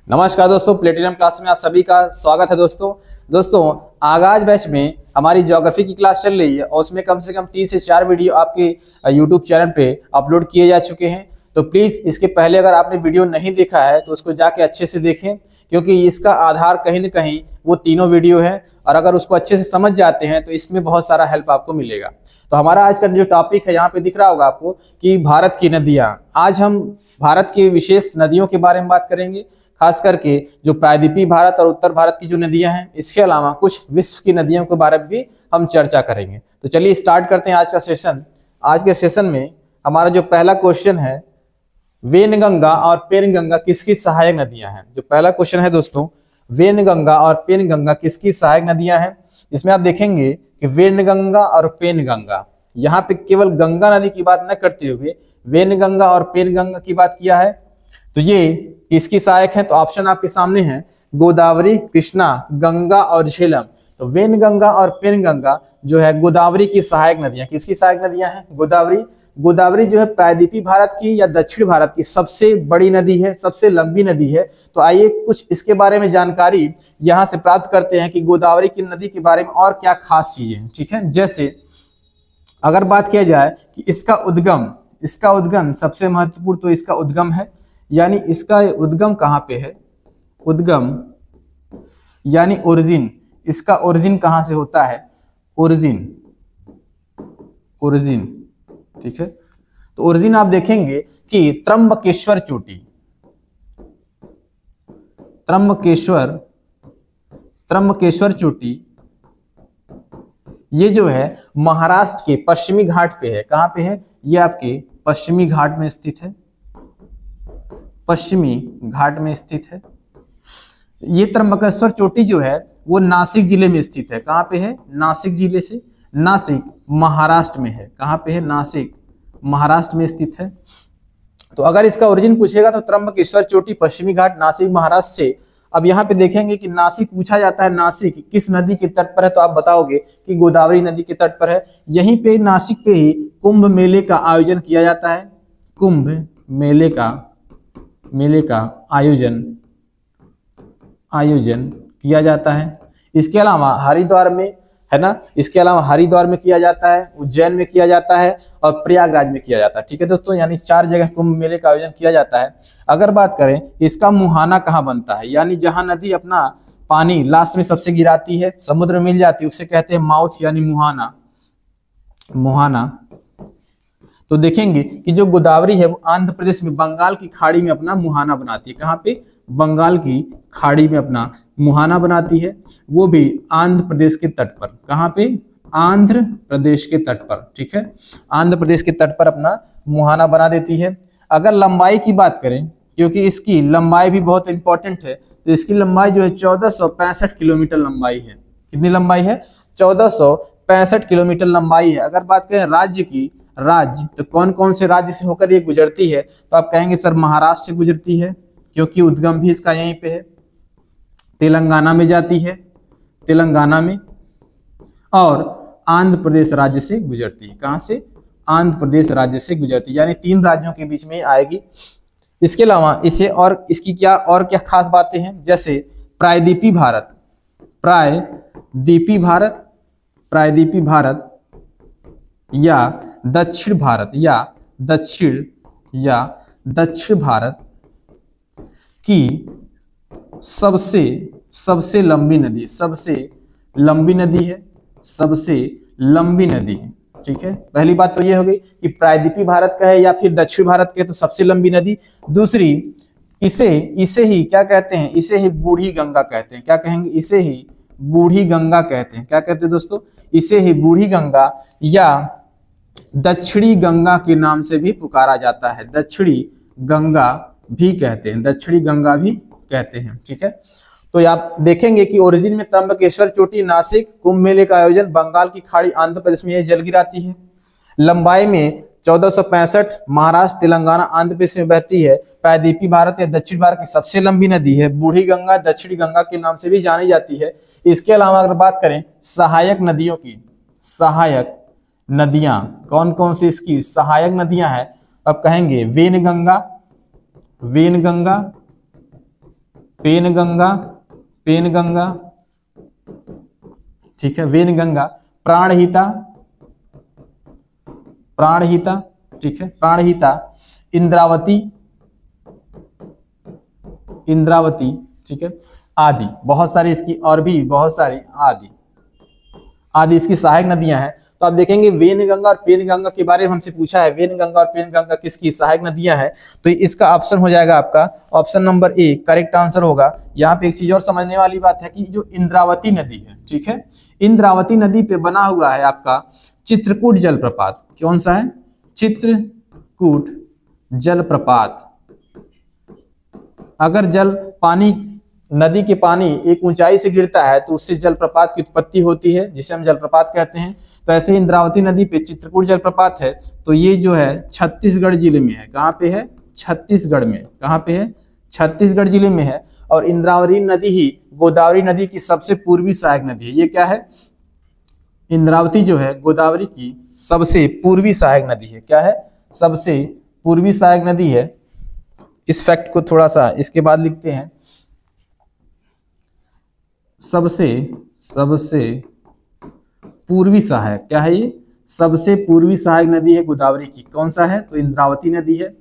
नमस्कार दोस्तों, platinum class में आप सभी का स्वागत है। दोस्तों आगाज बैच में हमारी ज्योग्राफी की क्लास चल रही है और उसमें कम से कम 3 से 4 वीडियो आपके यूट्यूब चैनल पे अपलोड किए जा चुके हैं। तो प्लीज़ इसके पहले अगर आपने वीडियो नहीं देखा है तो उसको जाके अच्छे से देखें, क्योंकि इसका आधार कहीं ना कहीं वो तीनों वीडियो है और अगर उसको अच्छे से समझ जाते हैं तो इसमें बहुत सारा हेल्प आपको मिलेगा। तो हमारा आज का जो टॉपिक है यहाँ पे दिख रहा होगा आपको कि भारत की नदियाँ। आज हम भारत की विशेष नदियों के बारे में बात करेंगे, खास करके जो प्रायद्वीपीय भारत और उत्तर भारत की जो नदियां हैं, इसके अलावा कुछ विश्व की नदियों के बारे में भी हम चर्चा करेंगे। तो चलिए स्टार्ट करते हैं आज का सेशन। आज के सेशन में हमारा जो पहला क्वेश्चन है, वेनगंगा और पेनगंगा किसकी सहायक नदियां हैं। जो पहला क्वेश्चन है दोस्तों, वेनगंगा और पेनगंगा किसकी सहायक नदियां हैं। इसमें आप देखेंगे कि वेनगंगा और पेनगंगा, यहाँ पे केवल गंगा नदी की बात न करते हुए वेनगंगा और पेनगंगा की बात किया है। तो ये किसकी सहायक है? तो ऑप्शन आपके सामने है, गोदावरी, कृष्णा, गंगा और झेलम। तो वेनगंगा और पेनगंगा जो है गोदावरी की सहायक नदियां। किसकी सहायक नदियां हैं? गोदावरी। गोदावरी जो है प्रायद्वीपीय भारत की या दक्षिण भारत की सबसे बड़ी नदी है, सबसे लंबी नदी है। तो आइए कुछ इसके बारे में जानकारी यहाँ से प्राप्त करते हैं कि गोदावरी की नदी के बारे में और क्या खास चीजें। ठीक है, जैसे अगर बात किया जाए कि इसका उद्गम सबसे महत्वपूर्ण तो इसका उद्गम है, यानी इसका उद्गम कहाँ पे है? उद्गम यानी ओरिजिन। इसका ओरिजिन कहाँ से होता है? ओरिजिन। ठीक है, तो ओरिजिन आप देखेंगे कि त्र्यंबकेश्वर चोटी ये जो है महाराष्ट्र के पश्चिमी घाट पे है। कहाँ पे है? ये आपके पश्चिमी घाट में स्थित है। पश्चिमी घाट में स्थित है। ये त्र्यंबकेश्वर चोटी जो है वो नासिक जिले में स्थित है। कहाँ पे है? नासिक जिले से, नासिक महाराष्ट्र में है। कहाँ पे है? नासिक महाराष्ट्र में स्थित है। तो अगर इसका ओरिजिन पूछेगा तो त्र्यंबकेश्वर चोटी, पश्चिमी घाट, नासिक महाराष्ट्र से। अब यहाँ पे देखेंगे कि नासिक पूछा जाता है, नासिक किस नदी के तट पर है? तो आप बताओगे कि गोदावरी नदी के तट पर है। यहीं पे नासिक पे ही कुंभ मेले का आयोजन किया जाता है। कुंभ मेले का आयोजन किया जाता है। इसके अलावा हरिद्वार में है ना, इसके अलावा हरिद्वार में किया जाता है, उज्जैन में किया जाता है और प्रयागराज में किया जाता है। ठीक है दोस्तों, यानी 4 जगह कुंभ मेले का आयोजन किया जाता है। अगर बात करें इसका मुहाना कहाँ बनता है, यानी जहां नदी अपना पानी लास्ट में सबसे गिराती है, समुद्र में मिल जाती है, उससे कहते हैं माउथ यानी मुहाना। तो देखेंगे कि जो गोदावरी है वो आंध्र प्रदेश में बंगाल की खाड़ी में अपना मुहाना बनाती है। कहाँ पे? बंगाल की खाड़ी में अपना मुहाना बनाती है, वो भी आंध्र प्रदेश के तट पर। कहाँ पे? आंध्र प्रदेश के तट पर। ठीक है, आंध्र प्रदेश के तट पर अपना मुहाना बना देती है। अगर लंबाई की बात करें, क्योंकि इसकी लंबाई भी बहुत इंपॉर्टेंट है, तो इसकी लंबाई जो है 1465 किलोमीटर लंबाई है। कितनी लंबाई है? 1465 किलोमीटर लंबाई है। अगर बात करें राज्य तो कौन कौन से राज्य से होकर ये गुजरती है? तो आप कहेंगे सर महाराष्ट्र से गुजरती है, क्योंकि उद्गम भी इसका यहीं पे है। तेलंगाना में जाती है, तेलंगाना में, और आंध्र प्रदेश राज्य से गुजरती है। कहां से? आंध्र प्रदेश राज्य से गुजरती है, यानी 3 राज्यों के बीच में आएगी। इसके अलावा इसे और इसकी क्या खास बातें हैं, जैसे प्रायद्वीपीय भारत या दक्षिण भारत की सबसे लंबी नदी है। ठीक है, पहली बात तो ये हो गई कि प्रायद्वीपीय भारत का है या फिर दक्षिण भारत के, तो सबसे लंबी नदी। दूसरी, इसे ही क्या कहते हैं? इसे ही बूढ़ी गंगा कहते हैं। क्या कहेंगे? इसे ही बूढ़ी गंगा कहते हैं। क्या कहते हैं दोस्तों? इसे ही बूढ़ी गंगा या दक्षिणी गंगा के नाम से भी पुकारा जाता है। दक्षिणी गंगा भी कहते हैं। ठीक है, तो आप देखेंगे कि ओरिजिन में त्र्यंबकेश्वर चोटी, नासिक, कुंभ मेले का आयोजन बंगाल की खाड़ी, आंध्र प्रदेश में यह जल गिराती है। लंबाई में 1465, महाराष्ट्र, तेलंगाना, आंध्र प्रदेश में बहती है। प्रायद्वीपीय भारत या दक्षिण भारत की सबसे लंबी नदी है। बूढ़ी गंगा, दक्षिणी गंगा के नाम से भी जानी जाती है। इसके अलावा अगर बात करें सहायक नदियों की, सहायक नदियां कौन कौन सी इसकी सहायक नदियां हैं? अब कहेंगे वेनगंगा, वेनगंगा, पेनगंगा, पेनगंगा, ठीक है, वेनगंगा, प्राणहिता, प्राणहिता, ठीक है, प्राणहिता, इंद्रावती, इंद्रावती, ठीक है, आदि बहुत सारी इसकी और भी बहुत सारी आदि आदि इसकी सहायक नदियां हैं। तो आप देखेंगे वेनगंगा और पेनगंगा के बारे में हमसे पूछा है, वेनगंगा और पेनगंगा किसकी सहायक नदियां हैं, तो इसका ऑप्शन हो जाएगा आपका option number A correct answer होगा। यहाँ पे एक चीज और समझने वाली बात है कि जो इंद्रावती नदी है, ठीक है, इंद्रावती नदी पे बना हुआ है आपका चित्रकूट जलप्रपात। कौन सा है? चित्रकूट जलप्रपात। अगर जल पानी नदी के पानी एक ऊंचाई से गिरता है तो उससे जलप्रपात की उत्पत्ति होती है, जिसे हम जलप्रपात कहते हैं। तो ऐसे ही इंद्रावती नदी पे चित्रकूट जलप्रपात है, तो ये जो है छत्तीसगढ़ जिले में है। कहाँ पे है? छत्तीसगढ़ में। कहाँ पे है? छत्तीसगढ़ जिले में है। और इंद्रावती नदी ही गोदावरी नदी की सबसे पूर्वी सहायक नदी है। ये क्या है? इंद्रावती जो है गोदावरी की सबसे पूर्वी सहायक नदी है। क्या है? सबसे पूर्वी सहायक नदी है। इस फैक्ट को थोड़ा सा इसके बाद लिखते हैं। सबसे पूर्वी सहायक क्या है? ये सबसे पूर्वी सहायक नदी है गोदावरी की। कौन सा है? तो इंद्रावती नदी है।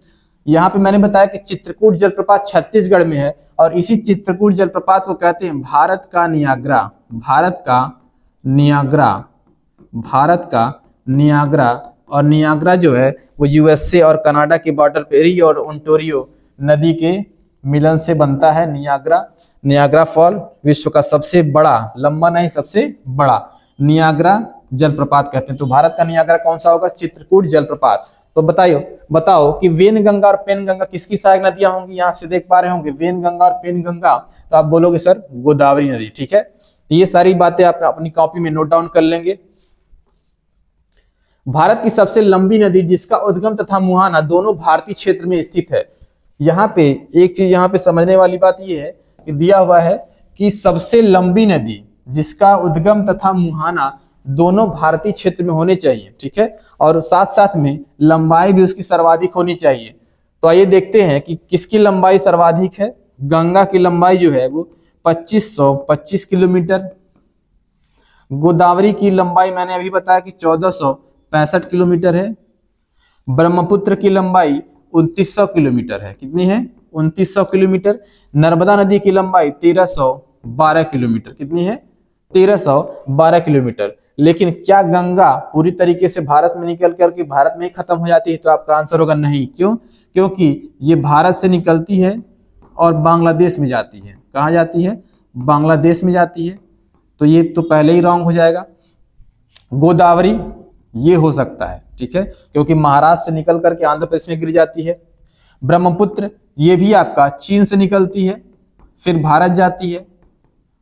यहाँ पे मैंने बताया कि चित्रकूट जलप्रपात छत्तीसगढ़ में है और इसी चित्रकूट जलप्रपात को कहते हैं भारत का नियाग्रा। भारत का नियाग्रा, भारत का नियाग्रा। और नियाग्रा जो है वो यूएसए और कनाडा के बॉर्डर पे एरी और ओंटारियो नदी के मिलन से बनता है नियाग्रा। नियाग्रा फॉल विश्व का सबसे बड़ा, लंबा नहीं सबसे बड़ा नियाग्रा जलप्रपात कहते हैं। तो भारत का नियाग्रा कौन सा होगा? चित्रकूट जलप्रपात। तो बताओ कि वेनगंगा और पेनगंगा किसकी सहायक नदियां होंगी? यहाँ से देख पा रहे होंगे वेनगंगा और पेनगंगा, तो आप बोलोगे सर गोदावरी नदी। ठीक है, तो ये सारी बातें आप अपनी कॉपी में नोट डाउन कर लेंगे। भारत की सबसे लंबी नदी जिसका उद्गम तथा मुहाना दोनों भारतीय क्षेत्र में स्थित है। यहाँ पे एक चीज यहाँ पे समझने वाली बात यह है कि दिया हुआ है कि सबसे लंबी नदी जिसका उद्गम तथा मुहाना दोनों भारतीय क्षेत्र में होने चाहिए। ठीक है, और साथ साथ में लंबाई भी उसकी सर्वाधिक होनी चाहिए। तो आइए देखते हैं कि किसकी लंबाई सर्वाधिक है। गंगा की लंबाई जो है वो 2525 किलोमीटर। गोदावरी की लंबाई मैंने अभी बताया कि 1465 किलोमीटर है। ब्रह्मपुत्र की लंबाई 2900 किलोमीटर है। कितनी है? 2900 किलोमीटर। नर्मदा नदी की लंबाई 1312 किलोमीटर। कितनी है? 1312 किलोमीटर। लेकिन क्या गंगा पूरी तरीके से भारत में निकल करके भारत में ही खत्म हो जाती है? तो आपका आंसर होगा नहीं। क्यों? क्योंकि ये भारत से निकलती है और बांग्लादेश में जाती है। कहाँ जाती है? बांग्लादेश में जाती है। तो ये तो पहले ही रॉन्ग हो जाएगा। गोदावरी ये हो सकता है, ठीक है, क्योंकि महाराष्ट्र से निकल करके आंध्र प्रदेश में गिर जाती है। ब्रह्मपुत्र ये भी आपका चीन से निकलती है, फिर भारत जाती है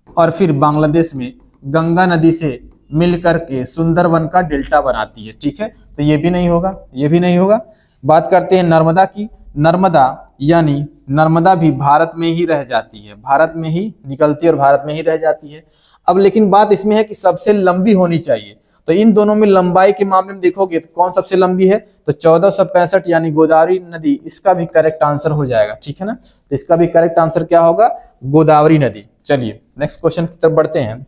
और फिर बांग्लादेश में गंगा नदी से मिल करके सुंदरवन का डेल्टा बनाती है। ठीक है, तो ये भी नहीं होगा, ये भी नहीं होगा। बात करते हैं नर्मदा की। नर्मदा यानी नर्मदा भी भारत में ही रह जाती है, भारत में ही निकलती है और भारत में ही रह जाती है। अब लेकिन बात इसमें है कि सबसे लंबी होनी चाहिए। तो इन दोनों में लंबाई के मामले में देखोगे तो कौन सबसे लंबी है? तो 1465 यानी गोदावरी नदी, इसका भी करेक्ट आंसर हो जाएगा। ठीक है ना, तो इसका भी करेक्ट आंसर क्या होगा? गोदावरी नदी। चलिए नेक्स्ट क्वेश्चन की तरफ बढ़ते हैं।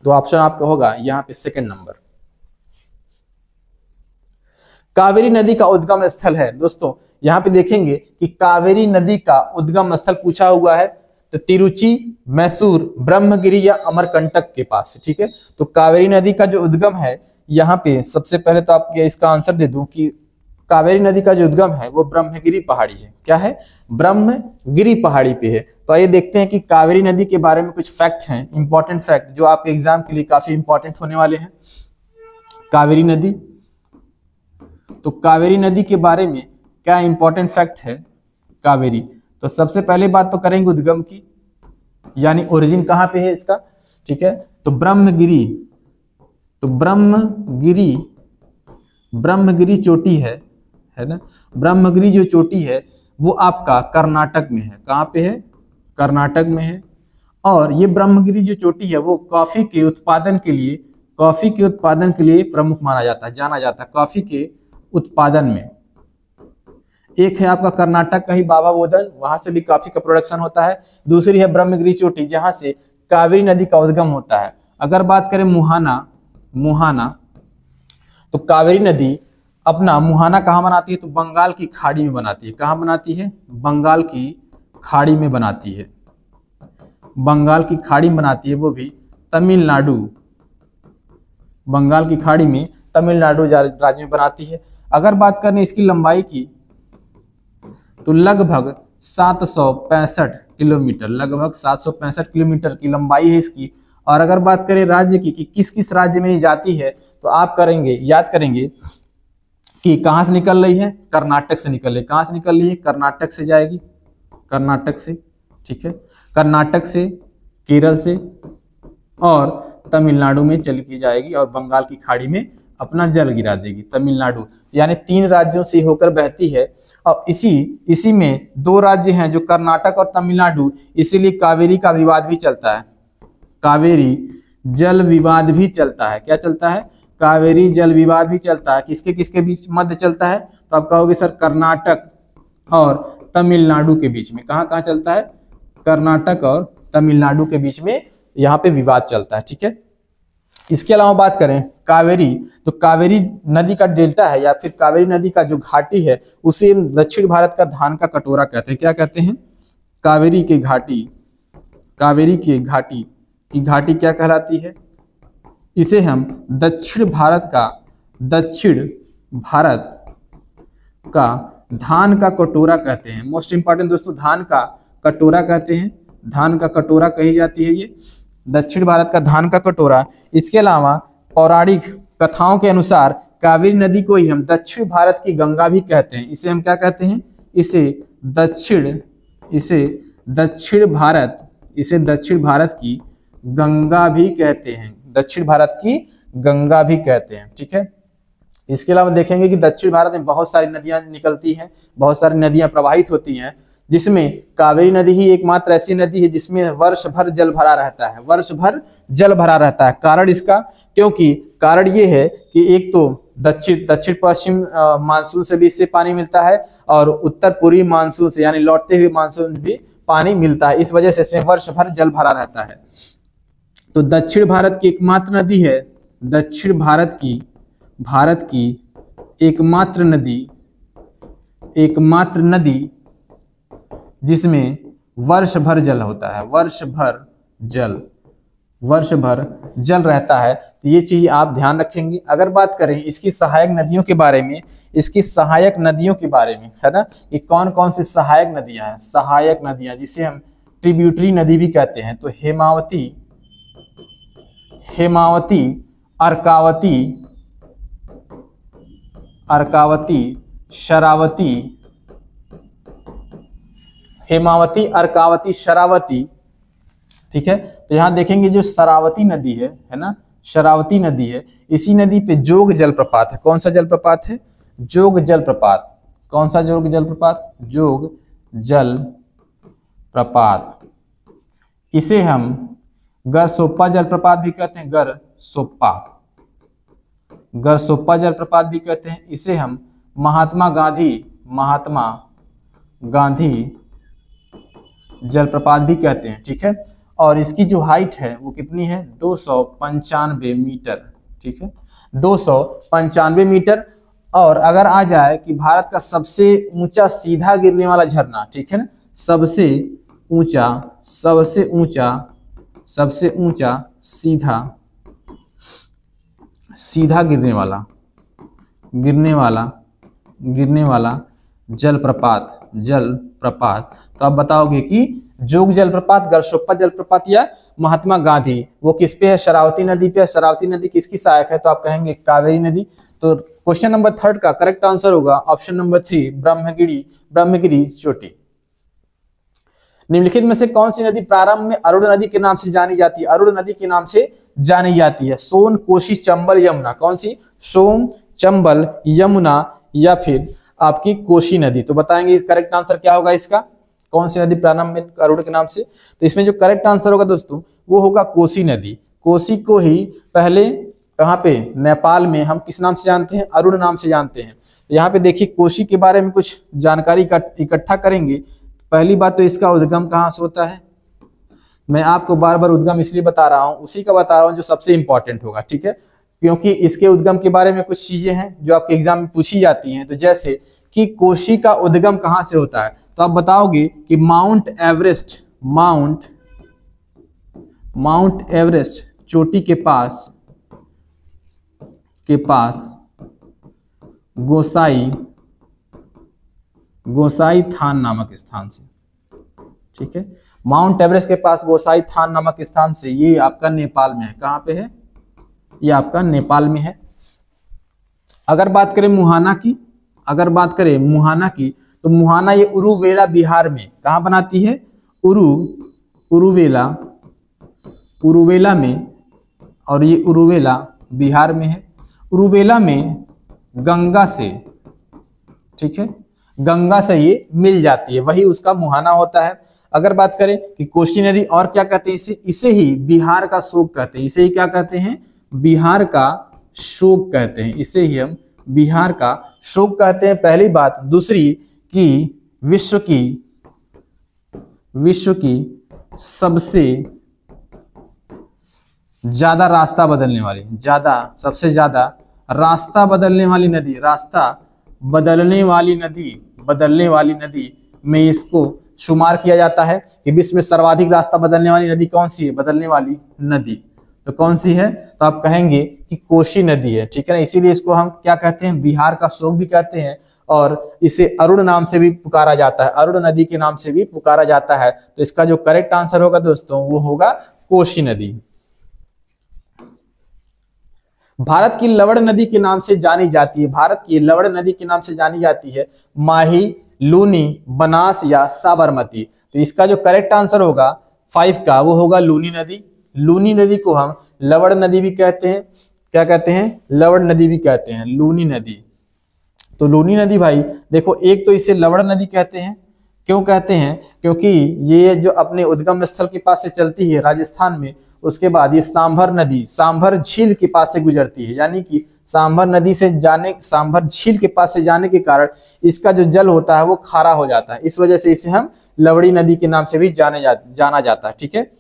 तो ऑप्शन आपका होगा यहाँ पे सेकंड नंबर। कावेरी नदी का उद्गम स्थल है। दोस्तों यहाँ पे देखेंगे कि कावेरी नदी का उद्गम स्थल पूछा हुआ है, तो तिरुचि, मैसूर, ब्रह्मगिरी या अमरकंटक के पास। ठीक है, तो कावेरी नदी का जो उद्गम है यहाँ पे सबसे पहले तो आपको इसका आंसर दे दूं कि कावेरी नदी का जो उद्गम है वो ब्रह्मगिरी पहाड़ी है। क्या है? ब्रह्मगिरी पहाड़ी पे है। तो आइए देखते हैं कि कावेरी नदी के बारे में कुछ फैक्ट हैं, इंपॉर्टेंट फैक्ट जो आपके एग्जाम के लिए काफी इंपॉर्टेंट होने वाले हैं। कावेरी नदी, तो कावेरी नदी के बारे में क्या इंपॉर्टेंट फैक्ट है कावेरी? तो सबसे पहले बात तो करेंगे उद्गम की, यानी ओरिजिन कहाँ पे है इसका। ठीक है, तो ब्रह्मगिरी, तो ब्रह्मगिरी चोटी है ना। ब्रह्मगिरी जो चोटी है वो आपका कर्नाटक में है। कहाँ पे है? कर्नाटक में है। और ये ब्रह्मगिरी जो चोटी है वो कॉफी के उत्पादन के लिए प्रमुख माना जाता है, जाना जाता है कॉफी के उत्पादन में। एक है आपका कर्नाटक का ही बाबा बोदन, वहां से भी कॉफी का प्रोडक्शन होता है। दूसरी है ब्रह्मगिरी चोटी, जहां से कावेरी नदी का उद्गम होता है। अगर बात करें मुहाना, तो कावेरी नदी अपना मुहाना कहाँ बनाती है, तो बंगाल की खाड़ी में बनाती है। कहाँ बनाती है, बंगाल की खाड़ी में बनाती है। बंगाल की खाड़ी में बनाती है, वो भी तमिलनाडु, बंगाल की खाड़ी में तमिलनाडु राज्य में बनाती है। अगर बात करें इसकी लंबाई की, तो लगभग 765 किलोमीटर, लगभग 765 किलोमीटर की लंबाई है इसकी। और अगर बात करें राज्य की कि किस किस राज्य में ये जाती है, तो आप याद करेंगे कि कहां से निकल रही है, कर्नाटक से निकल रही है। कहां से निकल रही है, कर्नाटक से जाएगी, कर्नाटक से, ठीक है, कर्नाटक से, केरल से और तमिलनाडु में चली जाएगी और बंगाल की खाड़ी में अपना जल गिरा देगी। तमिलनाडु यानी 3 राज्यों से होकर बहती है। और इसी में 2 राज्य हैं जो कर्नाटक और तमिलनाडु, इसीलिए कावेरी का विवाद भी चलता है। कावेरी जल विवाद भी चलता है। क्या चलता है, कावेरी जल विवाद भी चलता है। किसके किसके बीच मध्य चलता है, तो आप कहोगे सर कर्नाटक और तमिलनाडु के बीच में। कहाँ कहाँ चलता है, कर्नाटक और तमिलनाडु के बीच में यहाँ पे विवाद चलता है, ठीक है। इसके अलावा बात करें कावेरी, तो कावेरी नदी का डेल्टा है या फिर कावेरी नदी का जो घाटी है, उसे दक्षिण भारत का धान का कटोरा कहते हैं। क्या कहते हैं, कावेरी की घाटी, कावेरी की घाटी क्या कहलाती है, इसे हम दक्षिण भारत का धान का कटोरा कहते हैं। मोस्ट इंपॉर्टेंट दोस्तों, धान का कटोरा कहते हैं, धान का कटोरा कही जाती है ये, दक्षिण भारत का धान का कटोरा। इसके अलावा पौराणिक कथाओं के अनुसार कावेरी नदी को ही हम दक्षिण भारत की गंगा भी कहते हैं। इसे हम क्या कहते हैं, इसे दक्षिण भारत की गंगा भी कहते हैं, दक्षिण भारत की गंगा भी कहते हैं, ठीक है। इसके अलावा देखेंगे कि दक्षिण भारत में बहुत सारी नदियां निकलती हैं, बहुत सारी नदियां प्रवाहित होती हैं, जिसमें कावेरी नदी ही एकमात्र ऐसी नदी है जिसमें वर्ष भर जल भरा रहता है, वर्ष भर जल भरा रहता है। कारण इसका, क्योंकि कारण ये है कि एक तो दक्षिण पश्चिम मानसून से भी इससे पानी मिलता है और उत्तर पूर्वी मानसून से यानी लौटते हुए मानसून भी पानी मिलता है। इस वजह से इसमें वर्ष भर जल भरा रहता है। तो दक्षिण भारत की एकमात्र नदी है, दक्षिण भारत की एकमात्र नदी जिसमें वर्ष भर जल होता है, वर्ष भर जल रहता है। तो ये चीज आप ध्यान रखेंगे। अगर बात करें इसकी सहायक नदियों के बारे में, है ना, ये कौन कौन सी सहायक नदियां हैं, सहायक नदियां जिसे हम ट्रिब्यूटरी नदी भी कहते हैं। तो हेमावती, अर्कावती, शरावती, ठीक है। तो यहां देखेंगे जो शरावती नदी है ना, शरावती नदी है, इसी नदी पे जोग जलप्रपात है। कौन सा जलप्रपात है, जोग जलप्रपात। कौन सा जोग जलप्रपात, जोग जलप्रपात। इसे हम गरसोप्पा जलप्रपात भी कहते हैं, गरसोप्पा जलप्रपात भी कहते हैं। इसे हम महात्मा गांधी जलप्रपात भी कहते हैं, ठीक है। और इसकी जो हाइट है वो कितनी है, 295 मीटर, ठीक है, 295 मीटर। और अगर आ जाए कि भारत का सबसे ऊंचा सीधा गिरने वाला झरना, ठीक है ना, सबसे ऊंचा सीधा गिरने वाला जलप्रपात, तो आप बताओगे कि जोग जलप्रपात, गरसोप्पा जलप्रपात या महात्मा गांधी, वो किस पे है, शरावती नदी पे है। शरावती नदी किसकी सहायक है, तो आप कहेंगे कावेरी नदी। तो क्वेश्चन नंबर 3 का करेक्ट आंसर होगा ऑप्शन नंबर 3, ब्रह्मगिरी चोटी। निम्नलिखित में से कौन सी नदी प्रारंभ में अरुण नदी के नाम से जानी जाती है, अरुण नदी के नाम से जानी जाती है। सोन, कोसी, चंबल, यमुना। कौन सी, सोन, चंबल, यमुना या फिर आपकी कोसी नदी। तो बताएंगे करेक्ट आंसर क्या होगा इसका, कौन सी नदी प्रारंभ में अरुण के नाम से। तो इसमें जो करेक्ट आंसर होगा दोस्तों वो होगा कोसी नदी। कोसी को ही पहले कहाँ पे, नेपाल में हम किस नाम से जानते हैं, अरुण नाम से जानते हैं। तो यहाँ पे देखिए कोशी के बारे में कुछ जानकारी इकट्ठा करेंगे। पहली बात तो इसका उद्गम कहाँ से होता है, मैं आपको बार बार उद्गम इसलिए बता रहा हूँ, उसी का बता रहा हूँ जो सबसे इंपॉर्टेंट होगा, ठीक है, क्योंकि इसके उद्गम के बारे में कुछ चीजें हैं जो आपके एग्जाम में पूछी जाती हैं। तो जैसे कि कोशी का उद्गम कहाँ से होता है, तो आप बताओगे कि माउंट एवरेस्ट चोटी के पास गोसाई थान नामक स्थान से, ठीक है, माउंट एवरेस्ट के पास गोसाई थान नामक स्थान से, ये आपका नेपाल में है। कहां पे है, ये आपका नेपाल में है। अगर बात करें मुहाना की, तो मुहाना ये उरुवेला बिहार में कहां बनाती है, उरुवेला में, और ये उरुवेला बिहार में है। उरुवेला में गंगा से, ठीक है, गंगा से ये मिल जाती है, वही उसका मुहाना होता है। अगर बात करें कि कोसी नदी और क्या कहते हैं इसे ही बिहार का शोक कहते हैं, इसे ही क्या कहते हैं, बिहार का शोक कहते हैं, इसे ही हम बिहार का शोक कहते हैं, पहली बात। दूसरी कि विश्व की सबसे ज्यादा रास्ता बदलने वाली नदी में इसको शुमार किया जाता है कि विश्व में सर्वाधिक रास्ता बदलने वाली नदी कौन सी है, बदलने वाली नदी तो कौन सी है, तो आप कहेंगे कि कोशी नदी है, ठीक है ना। इसीलिए इसको हम क्या कहते हैं, बिहार का शोक भी कहते हैं, और इसे अरुण नाम से भी पुकारा जाता है, अरुण नदी के नाम से भी पुकारा जाता है। तो इसका जो करेक्ट आंसर होगा दोस्तों वो होगा कोशी नदी। भारत की लवण नदी के नाम से जानी जाती है, माही, लूनी, बनास या साबरमती। तो इसका जो करेक्ट आंसर होगा 5 का वो होगा लूनी नदी। लूनी नदी को हम लवण नदी भी कहते हैं, क्या कहते हैं, लवण नदी भी कहते हैं, लूनी नदी। तो लूनी नदी भाई देखो, एक तो इसे लवण नदी कहते हैं, क्यों कहते हैं, क्योंकि ये जो अपने उद्गम स्थल के पास से चलती है राजस्थान में, उसके बाद ये सांभर झील के पास से गुजरती है, यानी कि सांभर झील के पास से जाने के कारण इसका जो जल होता है वो खारा हो जाता है, इस वजह से इसे हम लवड़ी नदी के नाम से भी जाना जाता है, ठीक है।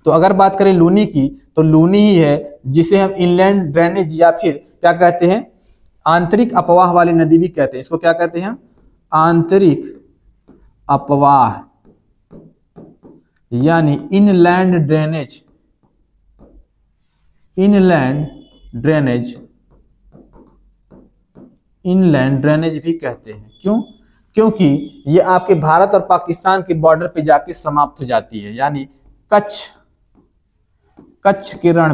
तो अगर बात करें लूनी की, तो लूनी ही है जिसे हम इनलैंड ड्रेनेज या फिर क्या कहते हैं, आंतरिक अपवाह वाली नदी भी कहते हैं। इसको क्या कहते हैं हम, आंतरिक अपवाह यानी इनलैंड ड्रेनेज भी कहते हैं। क्यों, क्योंकि ये आपके भारत और पाकिस्तान के बॉर्डर पे जाके समाप्त हो जाती है, यानी कच्छ के रण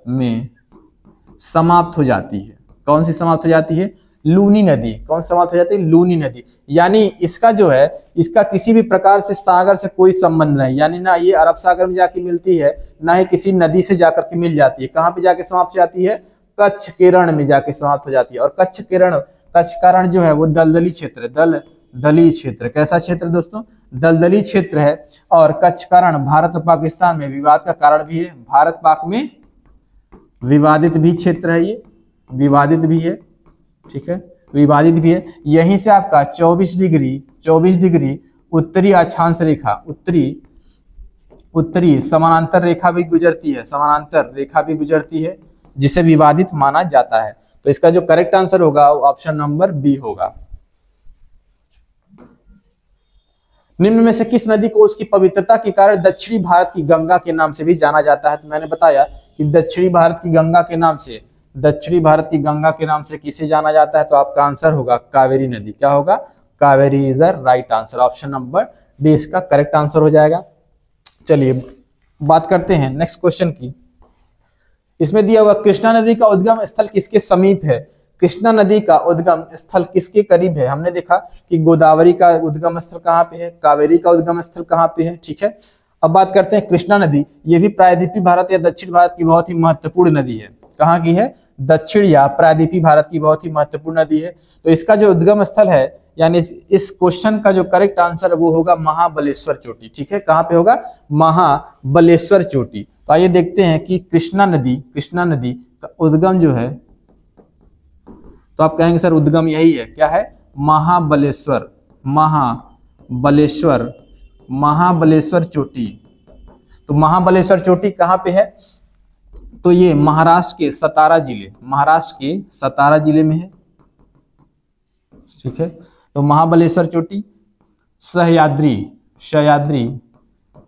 में समाप्त हो जाती है। कौन सी समाप्त हो जाती है, लूनी नदी। कौन समाप्त हो जाती है, लूनी नदी। यानी इसका जो है, इसका किसी भी प्रकार से सागर से कोई संबंध नहीं, यानी ना ये अरब सागर में जाके मिलती है, ना ही किसी नदी से जाकर के मिल जाती है। कहाँ पे जाके समाप्त हो जाती है, कच्छ के रण में जाके समाप्त हो जाती है। और कच्छ का रण जो है वो दलदली क्षेत्र, कैसा क्षेत्र दोस्तों, दलदली क्षेत्र है। और कच्छ का रण भारत और पाकिस्तान में विवाद का कारण भी है, भारत पाक में विवादित भी क्षेत्र है, ये विवादित भी है, ठीक है, विवादित भी है। यहीं से आपका 24 डिग्री उत्तरी अक्षांश रेखा, उत्तरी समानांतर रेखा भी गुजरती है, जिसे विवादित माना जाता है। तो इसका जो करेक्ट आंसर होगा वो ऑप्शन नंबर बी होगा। निम्न में से किस नदी को उसकी पवित्रता के कारण दक्षिणी भारत की गंगा के नाम से भी जाना जाता है। तो मैंने बताया कि दक्षिणी भारत की गंगा के नाम से किसे जाना जाता है, तो आपका आंसर होगा कावेरी नदी। क्या होगा, Kaveri is the right answer, option number D इसका करेक्ट आंसर हो जाएगा। चलिए बात करते हैं नेक्स्ट क्वेश्चन की। इसमें दिया हुआ कृष्णा नदी का उद्गम स्थल किसके समीप है, कृष्णा नदी का उद्गम स्थल किसके करीब है। हमने देखा कि गोदावरी का उद्गम स्थल कहाँ पे है, कावेरी का उद्गम स्थल कहाँ पे है, ठीक है। अब बात करते हैं कृष्णा नदी, ये भी प्रायद्वीपीय भारत या दक्षिण भारत की बहुत ही महत्वपूर्ण नदी है। कहाँ की है, दक्षिण या प्रायद्वीपीय भारत की बहुत ही महत्वपूर्ण नदी है। तो इसका जो उद्गम स्थल है, यानी इस क्वेश्चन का जो करेक्ट आंसर है वो होगा महाबलेश्वर चोटी, ठीक है। कहाँ पे होगा, महाबलेश्वर चोटी। तो आइए देखते हैं कि कृष्णा नदी का उद्गम जो है तो आप कहेंगे सर उद्गम यही है, क्या है, महाबलेश्वर, महाबलेश्वर, महाबलेश्वर चोटी। तो महाबलेश्वर चोटी कहाँ पे है, तो ये महाराष्ट्र के सतारा जिले, महाराष्ट्र के सतारा जिले में है, ठीक है। तो महाबलेश्वर चोटी, सह्याद्री, सह्याद्री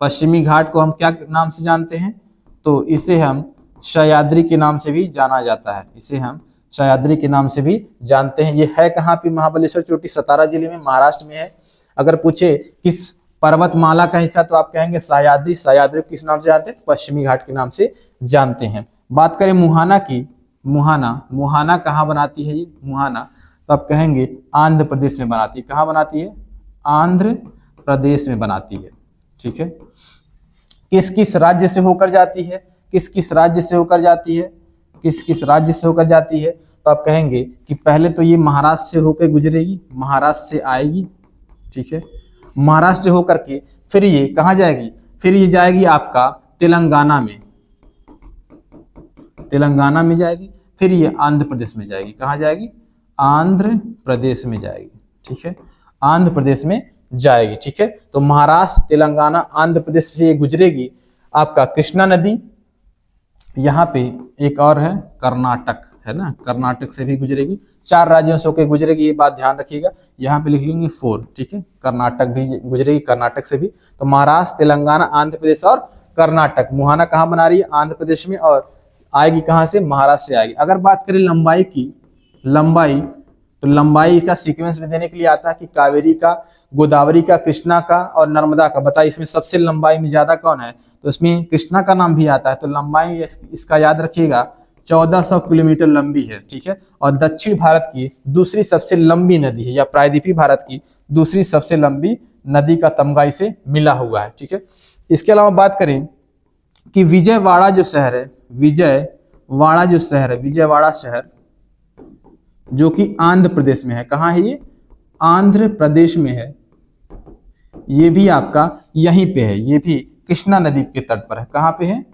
पश्चिमी घाट को हम क्या नाम से जानते हैं, तो इसे हम सह्याद्री के नाम से भी जाना जाता है, इसे हम सह्याद्री के नाम से भी जानते हैं। ये है कहाँ पे, महाबलेश्वर चोटी सतारा जिले में, महाराष्ट्र में है। अगर पूछे किस पर्वतमाला का हिस्सा, तो आप कहेंगे सह्याद्री। सह्याद्री किस नाम से जानते हैं, पश्चिमी घाट के नाम से जानते हैं। बात करें मुहाना की, मुहाना, मुहाना कहाँ बनाती है ये, मुहाना, तो आप कहेंगे आंध्र प्रदेश में बनाती है। कहाँ बनाती है, आंध्र प्रदेश में बनाती है, ठीक है। किस किस राज्य से होकर जाती है, किस किस राज्य से होकर जाती है, किस किस राज्य से होकर जाती है, तो आप कहेंगे कि पहले तो ये महाराष्ट्र से होकर गुजरेगी, महाराष्ट्र से आएगी, ठीक है। महाराष्ट्र से होकर के फिर ये कहाँ जाएगी, फिर ये जाएगी आपका तेलंगाना में, तेलंगाना में जाएगी, फिर ये आंध्र प्रदेश में जाएगी। कहाँ जाएगी, आंध्र प्रदेश में जाएगी, ठीक है, आंध्र प्रदेश में जाएगी, ठीक है। तो महाराष्ट्र, तेलंगाना, आंध्र प्रदेश से ये गुजरेगी। आपका कृष्णा नदी, यहाँ पे एक और है कर्नाटक, है ना, कर्नाटक से भी गुजरेगी। 4 राज्यों से होकर गुजरेगी, ये बात ध्यान रखिएगा, यहाँ पे लिख लेंगे 4, ठीक है। कर्नाटक भी गुजरेगी, कर्नाटक से भी। तो महाराष्ट्र, तेलंगाना, आंध्र प्रदेश और कर्नाटक। मुहाना कहाँ बना रही है, आंध्र प्रदेश में, और आएगी कहाँ से, महाराष्ट्र से आएगी। अगर बात करें लंबाई की, लंबाई, तो लंबाई इसका सीक्वेंस में देने के लिए आता है कि कावेरी का, गोदावरी का, कृष्णा का और नर्मदा का। बताइए इसमें सबसे लंबाई में ज्यादा कौन है, तो इसमें कृष्णा का नाम भी आता है। तो लंबाई इसका याद रखिएगा 1400 किलोमीटर लंबी है, ठीक है। और दक्षिण भारत की दूसरी सबसे लंबी नदी है, या प्रायद्वीपीय भारत की दूसरी सबसे लंबी नदी का तमगा इसे मिला हुआ है, ठीक है। इसके अलावा बात करें कि विजयवाड़ा जो शहर है, विजयवाड़ा जो शहर है, विजयवाड़ा शहर जो कि आंध्र प्रदेश में है। कहाँ है ये, आंध्र प्रदेश में है। ये भी आपका यहीं पे है, ये भी कृष्णा नदी के तट पर है। कहाँ पे है,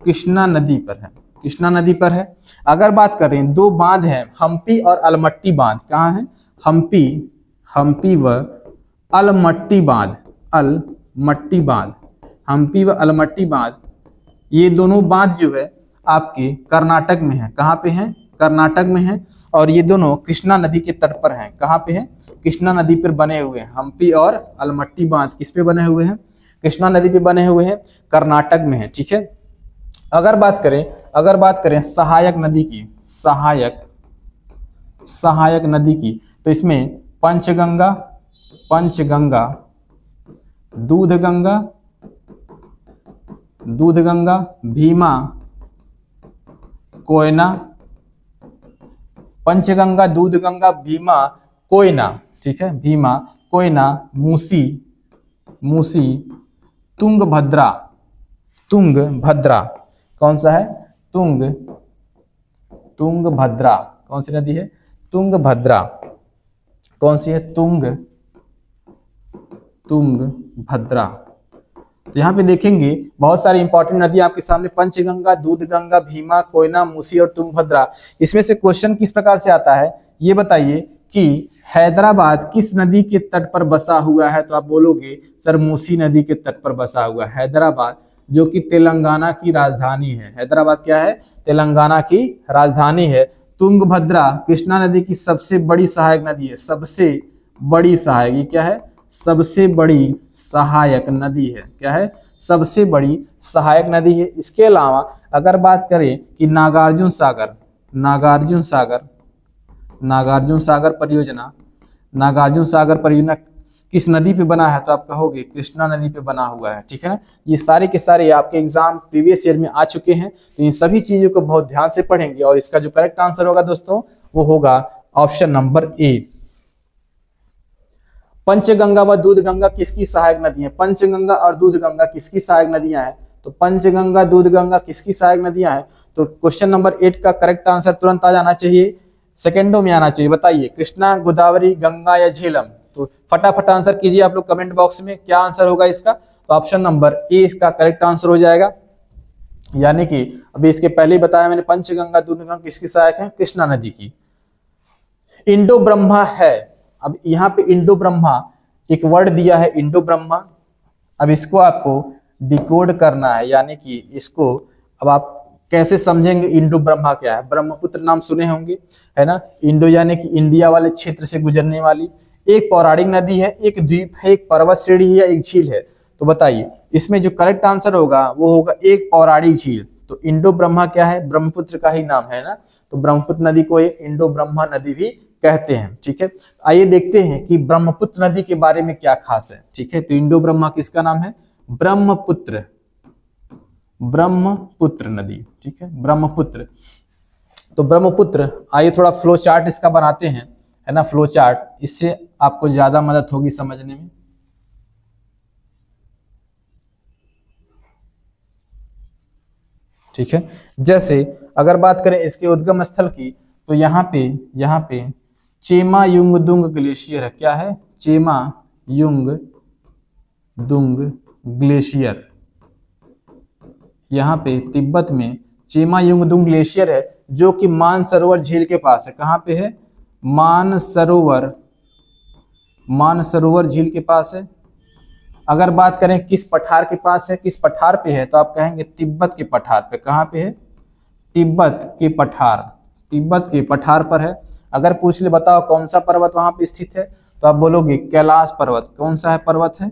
कृष्णा नदी पर है, कृष्णा नदी पर है। अगर बात करें 2 बांध हैं, हम्पी और अलमट्टी बांध। कहाँ है, हम्पी, हम्पी व अलमट्टी बांध, अलमट्टी बांध, हम्पी व अलमट्टी बांध। ये दोनों बांध जो है आपके कर्नाटक में है। कहाँ पे है, कर्नाटक में है। और ये दोनों कृष्णा नदी के तट पर हैं। कहाँ पे है, कृष्णा नदी पर बने हुए हैं। हम्पी और अलमट्टी बांध किस पे बने हुए हैं, कृष्णा नदी पे बने हुए हैं, कर्नाटक में है, ठीक है। अगर बात करें सहायक नदी की, सहायक नदी की, तो इसमें पंचगंगा, दूधगंगा, भीमा, कोयना, पंचगंगा, दूधगंगा, भीमा, कोयना, ठीक है, भीमा, कोयना, मूसी, तुंगभद्रा, कौन सा है, तुंगभद्रा, कौन सी नदी है, तुंगभद्रा, कौन सी है, तुंगभद्रा। तो यहाँ पे देखेंगे बहुत सारी इंपॉर्टेंट नदी आपके सामने, पंचगंगा, दूधगंगा, भीमा, कोयना, मूसी और तुंगभद्रा। इसमें से क्वेश्चन किस प्रकार से आता है, ये बताइए कि हैदराबाद किस नदी के तट पर बसा हुआ है, तो आप बोलोगे सर मूसी नदी के तट पर बसा हुआ है। हैदराबाद जो कि तेलंगाना की राजधानी है, हैदराबाद क्या है, तेलंगाना की राजधानी है। तुंगभद्रा कृष्णा नदी की सबसे बड़ी सहायक नदी है, सबसे बड़ी सहायक, ये क्या है, सबसे बड़ी सहायक नदी है, क्या है, सबसे बड़ी सहायक नदी है। इसके अलावा अगर बात करें कि नागार्जुन सागर परियोजना किस नदी पे बना है, तो आप कहोगे कृष्णा नदी पे बना हुआ है, ठीक है ना। ये सारे के सारे आपके एग्जाम प्रीवियस ईयर में आ चुके हैं, तो इन सभी चीजों को बहुत ध्यान से पढ़ेंगे और इसका जो करेक्ट आंसर होगा दोस्तों वो होगा ऑप्शन नंबर ए। पंचगंगा व दूधगंगा किसकी सहायक नदी है, पंचगंगा और दूधगंगा किसकी सहायक नदियां हैं, तो पंचगंगा, दूधगंगा किसकी सहायक नदियां हैं। तो क्वेश्चन नंबर 8 का करेक्ट आंसर तुरंत आ जाना चाहिए, सेकेंडों में आना चाहिए। बताइए कृष्णा, गोदावरी, गंगा या झेलम, तो फटाफट आंसर कीजिए आप लोग कमेंट बॉक्स में, क्या आंसर होगा इसका, तो ऑप्शन नंबर ए इसका करेक्ट आंसर हो जाएगा। यानी कि अभी इसके पहले ही बताया मैंने, पंचगंगा, दूधगंगा किसकी सहायक है, कृष्णा नदी की। इंडो ब्रह्मा है। अब यहाँ पे इंडो ब्रह्मा एक वर्ड दिया है, इंडो ब्रह्मा। अब इसको आपको डिकोड करना है, यानी कि इसको अब आप कैसे समझेंगे इंडो ब्रह्मा क्या है। ब्रह्मपुत्र नाम सुने होंगे, है ना। इंडो यानी कि इंडिया वाले क्षेत्र से गुजरने वाली एक पौराणिक नदी है, एक द्वीप है, एक पर्वत श्रेणी है, एक झील है। तो बताइए इसमें जो करेक्ट आंसर होगा वो होगा एक पौराणिक झील। तो इंडो ब्रह्मा क्या है, ब्रह्मपुत्र का ही नाम है ना। तो ब्रह्मपुत्र नदी को इंडो ब्रह्मा नदी भी कहते हैं। ठीक है, आइए देखते हैं कि ब्रह्मपुत्र नदी के बारे में क्या खास है। ठीक है, तो इंडो ब्रह्मा किसका नाम है, ब्रह्मपुत्र, ब्रह्मपुत्र नदी। ठीक है, ब्रह्मपुत्र। तो ब्रह्मपुत्र, आइए थोड़ा फ्लो चार्ट इसका बनाते हैं, है ना, फ्लो चार्ट, इससे आपको ज्यादा मदद होगी समझने में। ठीक है, जैसे अगर बात करें इसके उद्गम स्थल की, तो यहाँ पे चेमा युंगदुंग ग्लेशियर है। क्या है, चेमा युंगदुंग ग्लेशियर। यहाँ पे तिब्बत में चेमा युंगदुंग ग्लेशियर है, जो कि मानसरोवर झील के पास है। कहाँ पे है, मानसरोवर झील के पास है। अगर बात करें किस पठार के पास है, किस पठार पे है, तो आप कहेंगे तिब्बत के पठार पे। कहाँ पे है, तिब्बत के पठार पर है। अगर पूछ ले बताओ कौन सा पर्वत वहां पे स्थित है, तो आप बोलोगे कैलाश पर्वत। कौन सा है पर्वत है,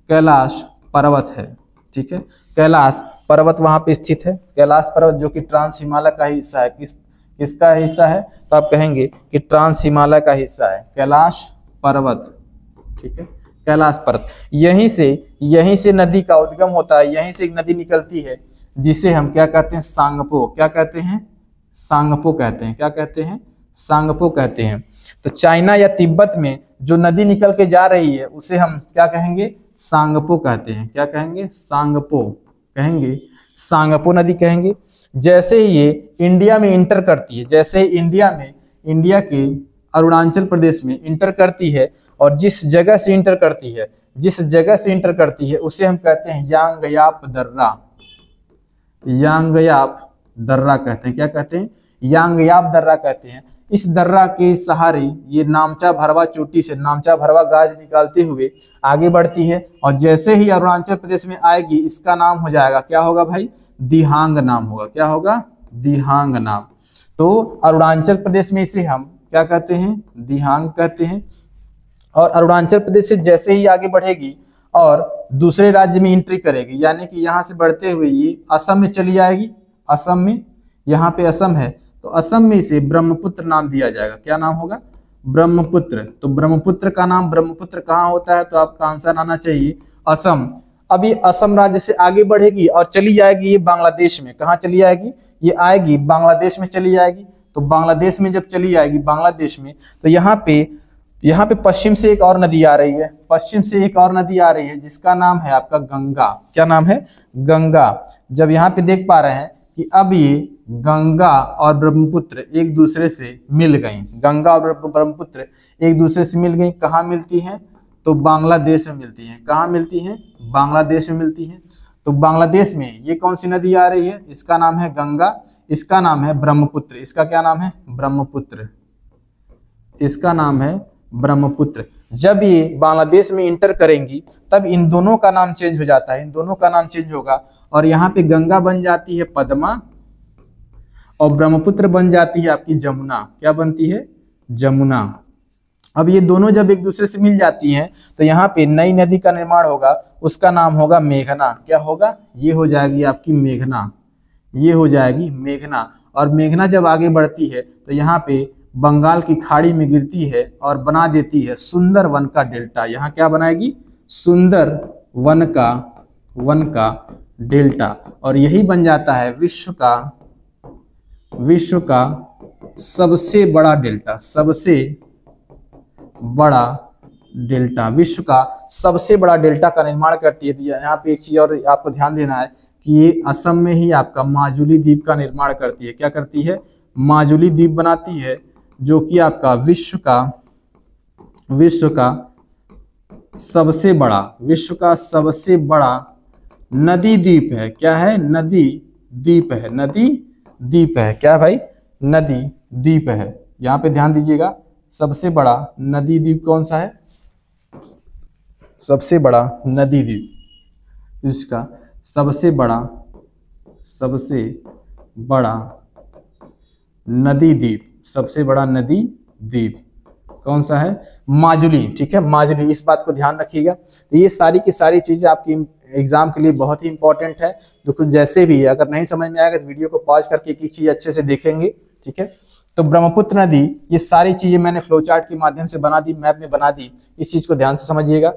कैलाश पर्वत है। ठीक है, कैलाश पर्वत वहां पे स्थित है। कैलाश पर्वत जो कि ट्रांस हिमालय का हिस्सा है। किसका हिस्सा है, तो आप कहेंगे कि ट्रांस हिमालय का हिस्सा है कैलाश पर्वत। ठीक है, कैलाश पर्वत। यहीं से नदी का उद्गम होता है, यहीं से एक नदी निकलती है जिसे हम क्या कहते हैं, सांगपो। क्या कहते हैं, सांगपो कहते हैं। क्या कहते हैं, सांगपो कहते हैं। तो चाइना या तिब्बत में जो नदी निकल के जा रही है उसे हम क्या कहेंगे, सांगपो कहते हैं। क्या कहेंगे, सांगपो कहेंगे, सांगपो नदी कहेंगे। जैसे ही ये इंडिया में इंटर करती है, जैसे ही इंडिया के अरुणाचल प्रदेश में इंटर करती है, और जिस जगह से इंटर करती है उसे हम कहते हैं यांगयाप दर्रा कहते हैं। क्या कहते हैं, यांगयाप दर्रा कहते हैं। इस दर्रा के सहारे ये नामचा भरवा चोटी से नामचा भरवा गाज निकालते हुए आगे बढ़ती है, और जैसे ही अरुणाचल प्रदेश में आएगी इसका नाम हो जाएगा, क्या होगा भाई, दिहांग नाम होगा। क्या होगा, दिहांग नाम। तो अरुणाचल प्रदेश में इसे हम क्या कहते हैं, दिहांग कहते हैं। और अरुणाचल प्रदेश से जैसे ही आगे बढ़ेगी और दूसरे राज्य में एंट्री करेगी, यानी कि यहाँ से बढ़ते हुए ये असम में चली जाएगी। असम में, यहाँ पे असम है, तो असम में इसे ब्रह्मपुत्र नाम दिया जाएगा। क्या नाम होगा, ब्रह्मपुत्र। तो ब्रह्मपुत्र का नाम, ब्रह्मपुत्र कहाँ होता है, तो आपका आंसर आना चाहिए असम। अब ये असम राज्य से आगे बढ़ेगी और चली जाएगी ये बांग्लादेश में। कहाँ चली जाएगी, ये आएगी बांग्लादेश में चली जाएगी। तो बांग्लादेश में जब चली जाएगी, बांग्लादेश में, तो यहाँ पे पश्चिम से एक और नदी आ रही है, जिसका नाम है आपका गंगा। क्या नाम है, गंगा। जब यहाँ पे देख पा रहे हैं कि अब ये गंगा और ब्रह्मपुत्र एक दूसरे से मिल गई, गंगा और ब्रह्मपुत्र एक दूसरे से मिल गई। कहाँ मिलती हैं, तो बांग्लादेश में मिलती हैं। कहाँ मिलती हैं, बांग्लादेश में मिलती हैं। तो बांग्लादेश में ये कौन सी नदी आ रही है, इसका नाम है गंगा, इसका नाम है ब्रह्मपुत्र। इसका क्या नाम है, ब्रह्मपुत्र। इसका नाम है ब्रह्मपुत्र। जब ये बांग्लादेश में इंटर करेंगी तब इन दोनों का नाम चेंज हो जाता है, इन दोनों का नाम चेंज होगा, और यहाँ पे गंगा बन जाती है पद्मा, और ब्रह्मपुत्र बन जाती है आपकी जमुना। क्या बनती है, जमुना। अब ये दोनों जब एक दूसरे से मिल जाती हैं तो यहाँ पे नई नदी का निर्माण होगा, उसका नाम होगा मेघना। क्या होगा, ये हो जाएगी आपकी मेघना, ये हो जाएगी मेघना। और मेघना जब आगे बढ़ती है तो यहाँ पे बंगाल की खाड़ी में गिरती है और बना देती है सुंदर वन का डेल्टा। यहाँ क्या बनाएगी, सुंदर वन का डेल्टा, और यही बन जाता है विश्व का सबसे बड़ा डेल्टा, विश्व का सबसे बड़ा डेल्टा का निर्माण करती है। यहाँ पे एक चीज और आपको ध्यान देना है कि ये असम में ही आपका माजुली द्वीप का निर्माण करती है। क्या करती है, माजुली द्वीप बनाती है, जो कि आपका विश्व का सबसे बड़ा नदी द्वीप है। क्या है, नदी द्वीप है। क्या भाई, नदी द्वीप है। यहाँ पे ध्यान दीजिएगा, सबसे बड़ा नदी द्वीप कौन सा है? सबसे बड़ा नदी द्वीप, इसका सबसे बड़ा नदी द्वीप, सबसे बड़ा नदी द्वीप कौन सा है? माजुली। ठीक है, माजुली, इस बात को ध्यान रखिएगा। तो ये सारी की सारी चीजें आपकी एग्जाम के लिए बहुत ही इंपॉर्टेंट है। तो कुछ जैसे भी अगर नहीं समझ में आएगा तो वीडियो को पॉज करके एक चीज अच्छे से देखेंगे। ठीक है, तो ब्रह्मपुत्र नदी, ये सारी चीजें मैंने फ्लो चार्ट के माध्यम से बना दी, मैप में बना दी, इस चीज को ध्यान से समझिएगा।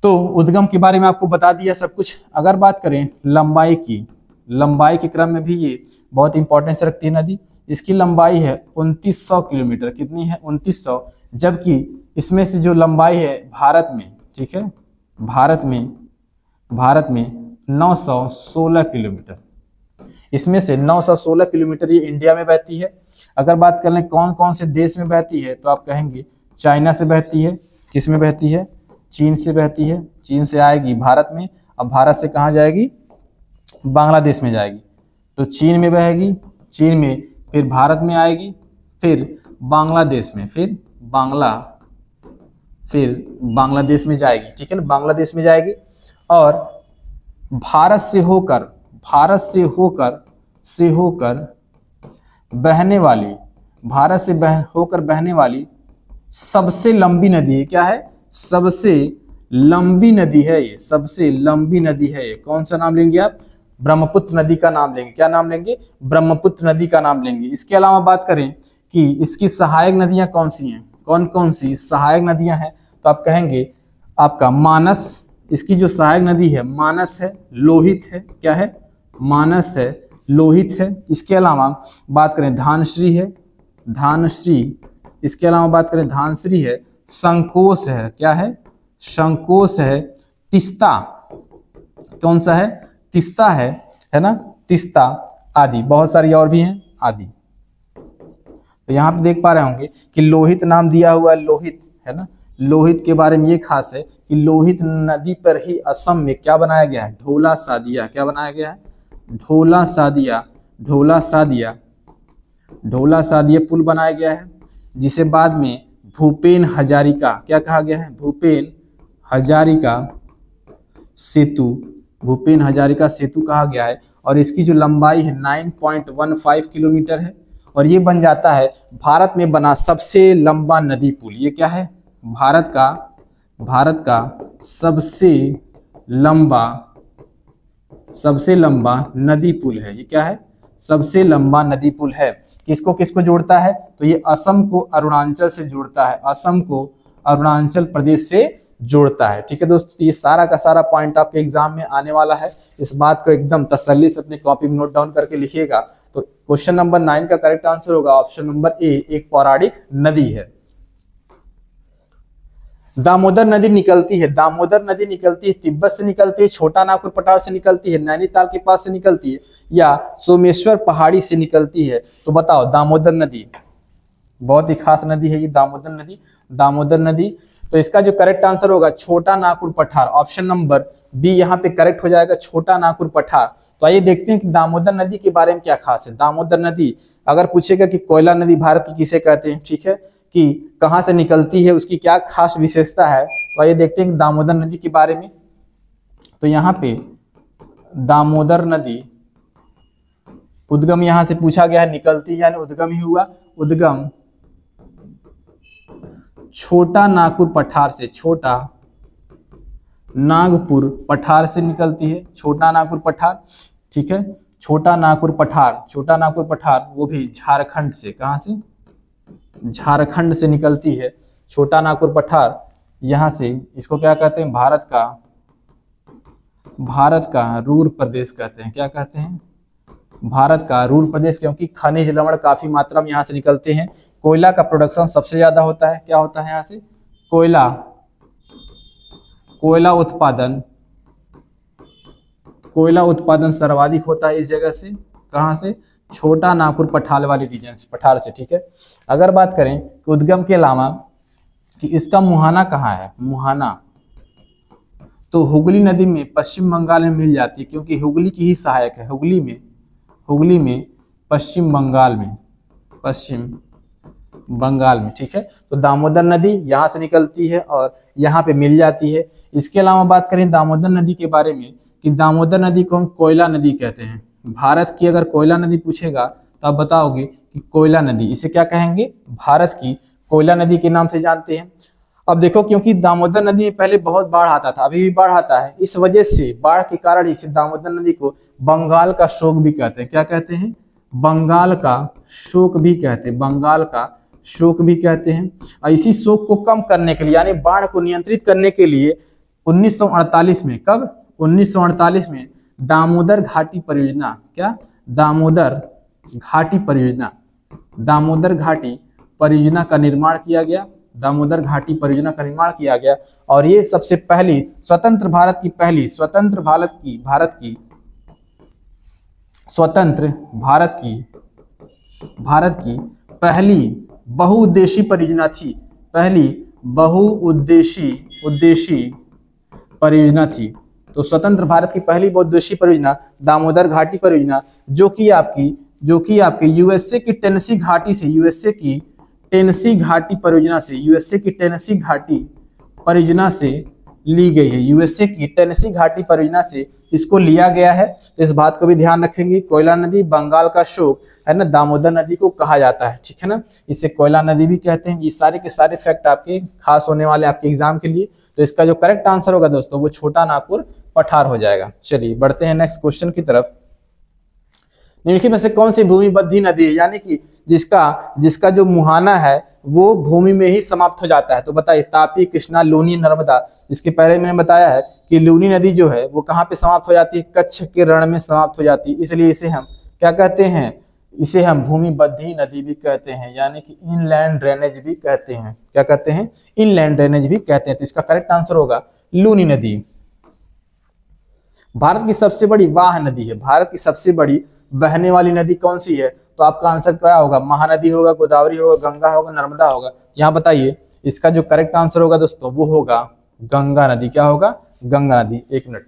तो उद्गम के बारे में आपको बता दिया सब कुछ। अगर बात करें लंबाई की, लंबाई के क्रम में भी ये बहुत इंपॉर्टेंस रखती है नदी। इसकी लंबाई है 2900 किलोमीटर। कितनी है? 2900। जबकि इसमें से जो लंबाई है भारत में, ठीक है, भारत में 916 किलोमीटर, इसमें से 916 किलोमीटर ये इंडिया में बहती है। अगर बात कर लें कौन कौन से देश में बहती है, तो आप कहेंगे चाइना से बहती है। किस में बहती है? चीन से बहती है। चीन से आएगी भारत में, अब भारत से कहाँ जाएगी? बांग्लादेश में जाएगी। तो चीन में बहेगी, चीन में फिर भारत में आएगी, फिर बांग्लादेश में, फिर बांग्लादेश में जाएगी। ठीक है ना, बांग्लादेश में जाएगी। और भारत से होकर बहने वाली सबसे लंबी नदी है। क्या है? सबसे लंबी नदी है ये, सबसे लंबी नदी है ये। कौन सा नाम लेंगे आप? ब्रह्मपुत्र नदी का नाम लेंगे। क्या नाम लेंगे? ब्रह्मपुत्र नदी का नाम लेंगे। इसके अलावा बात करें कि इसकी सहायक नदियां कौन सी हैं, कौन कौन सी सहायक नदियां हैं, तो आप कहेंगे आपका मानस। इसकी जो सहायक नदी है मानस है, लोहित है। क्या है? मानस है, लोहित है। इसके अलावा बात करें धानश्री है, धानश्री। इसके अलावा बात करें धानश्री है, संकोश है। क्या है? संकोश है, तिस्ता। कौन सा है? तिस्ता है ना, तिस्ता आदि, बहुत सारी और भी हैं आदि। तो यहाँ पे देख पा रहे होंगे कि लोहित नाम दिया हुआ है, लोहित है ना। लोहित के बारे में ये खास है कि लोहित नदी पर ही असम में क्या बनाया गया है? ढोला सादिया। क्या बनाया गया है? ढोला सादिया पुल बनाया गया है, जिसे बाद में भूपेन हजारिका, क्या कहा गया है? भूपेन हजारिका सेतु कहा गया है। और इसकी जो लंबाई है 9.15 किलोमीटर है। और ये बन जाता है भारत में बना सबसे लंबा नदी पुल। ये क्या है? भारत का सबसे लंबा नदी पुल है। ये क्या है? सबसे लंबा नदी पुल है। किसको किसको जोड़ता है? तो ये असम को अरुणाचल से जोड़ता है, असम को अरुणाचल प्रदेश से जोड़ता है। ठीक है दोस्तों, ये सारा का सारा पॉइंट आपके एग्जाम में आने वाला है। इस बात को एकदम तसल्ली से अपने कॉपी में नोट डाउन करके लिखिएगा। तो क्वेश्चन नंबर 9 का करेक्ट आंसर होगा ऑप्शन नंबर ए, एक पौराणिक नदी है। दामोदर नदी निकलती है तिब्बत से निकलती है, छोटा नागपुर पठार से निकलती है, नैनीताल के पास से निकलती है, या सोमेश्वर पहाड़ी से निकलती है। तो बताओ, दामोदर नदी बहुत ही खास नदी है ये, दामोदर नदी। तो इसका जो करेक्ट आंसर होगा छोटा नागपुर पठार, ऑप्शन नंबर बी यहाँ पे करेक्ट हो जाएगा, छोटा नागपुर पठार। तो आइए देखते हैं कि दामोदर नदी के बारे में क्या खास है। दामोदर नदी अगर पूछेगा कि कोयला नदी भारत की किसे कहते हैं, ठीक है, कि कहां से निकलती है, उसकी क्या खास विशेषता है, तो आइए देखते हैं दामोदर नदी के बारे में। तो यहाँ पे दामोदर नदी उद्गम यहां से पूछा गया है, निकलती यानी उद्गम ही हुआ। उद्गम छोटा नागपुर पठार से, छोटा नागपुर पठार से निकलती है, छोटा नागपुर पठार। ठीक है, छोटा नागपुर पठार वो भी झारखंड से, कहां से? झारखंड से निकलती है छोटा नागपुर पठार। यहां से इसको क्या कहते हैं? भारत का रूर प्रदेश कहते हैं। क्या कहते हैं? भारत का रूर प्रदेश, क्योंकि खनिज लवण काफी मात्रा में यहां से निकलते हैं। कोयला का प्रोडक्शन सबसे ज्यादा होता है। क्या होता है यहां से? कोयला उत्पादन सर्वाधिक होता है इस जगह से। कहां से? छोटा नागपुर पठार वाले रीजन से, पठार से। ठीक है, अगर बात करें कि उद्गम के अलावा कि इसका मुहाना कहाँ है, मुहाना तो हुगली नदी में पश्चिम बंगाल में मिल जाती है, क्योंकि हुगली की ही सहायक है। हुगली में पश्चिम बंगाल में, पश्चिम बंगाल में, ठीक है। तो दामोदर नदी यहाँ से निकलती है और यहाँ पे मिल जाती है। इसके अलावा बात करें दामोदर नदी के बारे में कि दामोदर नदी को हम कोयला नदी कहते हैं। भारत की अगर कोयला नदी पूछेगा तो आप बताओगे कि कोयला नदी, इसे क्या कहेंगे, भारत की कोयला नदी के नाम से जानते हैं। अब देखो, क्योंकि दामोदर नदी में पहले बहुत बाढ़ आता था, अभी भी बाढ़ आता है, इस वजह से बाढ़ के कारण इसे दामोदर नदी को बंगाल का शोक भी कहते हैं। क्या कहते हैं, बंगाल का शोक भी कहते हैं, बंगाल का शोक भी कहते हैं। और इसी शोक को कम करने के लिए यानी बाढ़ को नियंत्रित करने के लिए 1948 में, कब, 1948 में दामोदर घाटी परियोजना, क्या, दामोदर घाटी परियोजना, दामोदर घाटी परियोजना का निर्माण किया गया, दामोदर घाटी परियोजना का निर्माण किया गया। और ये सबसे पहली स्वतंत्र भारत की पहली स्वतंत्र भारत की पहली बहुउद्देशीय परियोजना थी, पहली बहुउद्देशीय परियोजना थी। तो स्वतंत्र भारत की पहली बहुउद्देशीय परियोजना दामोदर घाटी परियोजना, जो कि आपकी यूएसए की टेनेसी घाटी से, यूएसए की टेनेसी घाटी परियोजना से ली गई है, यूएसए की टेनेसी घाटी परियोजना से इसको लिया गया है। तो इस बात को भी ध्यान रखेंगे, कोयला नदी बंगाल का शोक है ना, दामोदर नदी को कहा जाता है, ठीक है ना, इसे कोयला नदी भी कहते हैं। ये सारे के सारे फैक्ट आपके खास होने वाले आपके एग्जाम के लिए। तो इसका जो करेक्ट आंसर होगा दोस्तों वो छोटा नागपुर पठार हो जाएगा। चलिए बढ़ते हैं नेक्स्ट क्वेश्चन की तरफ। निम्नलिखित में से कौन सी भूमिबद्ध नदी है, यानी कि जिसका जो मुहाना है वो भूमि में ही समाप्त हो जाता है। तो बताइए, तापी, कृष्णा, लूनी, नर्मदा। इसके पहले मैंने बताया है कि लूनी नदी जो है वो कहाँ पे समाप्त हो जाती है, कच्छ के रण में समाप्त हो जाती है, इसलिए इसे हम क्या कहते हैं, इसे हम भूमिबद्ध नदी भी कहते हैं, यानी कि इनलैंड ड्रेनेज भी कहते हैं। क्या कहते हैं, इनलैंड ड्रेनेज भी कहते हैं। तो इसका करेक्ट आंसर होगा लूनी नदी। भारत की सबसे बड़ी वाह नदी है, भारत की सबसे बड़ी बहने वाली नदी कौन सी है, तो आपका आंसर क्या होगा, महानदी होगा, गोदावरी होगा, गंगा होगा, नर्मदा होगा। यहाँ बताइए, इसका जो करेक्ट आंसर होगा दोस्तों वो होगा गंगा नदी। क्या होगा, गंगा नदी। एक मिनट,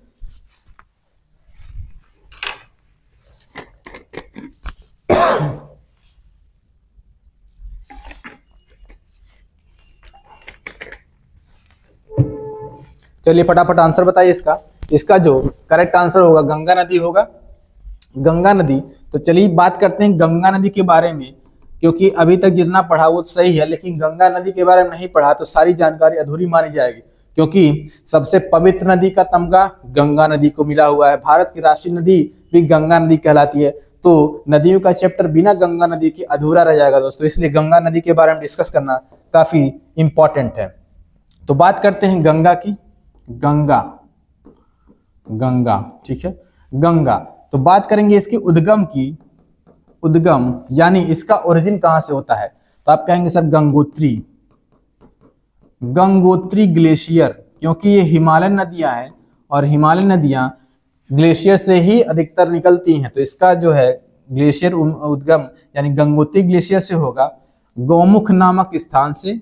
चलिए फटाफट आंसर बताइए इसका। इसका जो करेक्ट आंसर होगा गंगा नदी होगा, गंगा नदी। तो चलिए बात करते हैं गंगा नदी के बारे में, क्योंकि अभी तक जितना पढ़ा वो सही है, लेकिन गंगा नदी के बारे में नहीं पढ़ा तो सारी जानकारी अधूरी मानी जाएगी। क्योंकि सबसे पवित्र नदी का तमगा गंगा नदी को मिला हुआ है, भारत की राष्ट्रीय नदी भी गंगा नदी कहलाती है। तो नदियों का चैप्टर बिना गंगा नदी के अधूरा रह जाएगा दोस्तों, इसलिए गंगा नदी के बारे में डिस्कस करना काफी इंपॉर्टेंट है। तो बात करते हैं गंगा की, गंगा, ठीक है, गंगा। तो बात करेंगे इसकी उद्गम की, उद्गम यानी इसका ओरिजिन कहां से होता है, तो आप कहेंगे सर गंगोत्री ग्लेशियर, क्योंकि ये हिमालयन नदियां हैं और हिमालयन नदियां ग्लेशियर से ही अधिकतर निकलती हैं। तो इसका जो है ग्लेशियर उद्गम यानी गंगोत्री ग्लेशियर से होगा, गौमुख नामक स्थान से,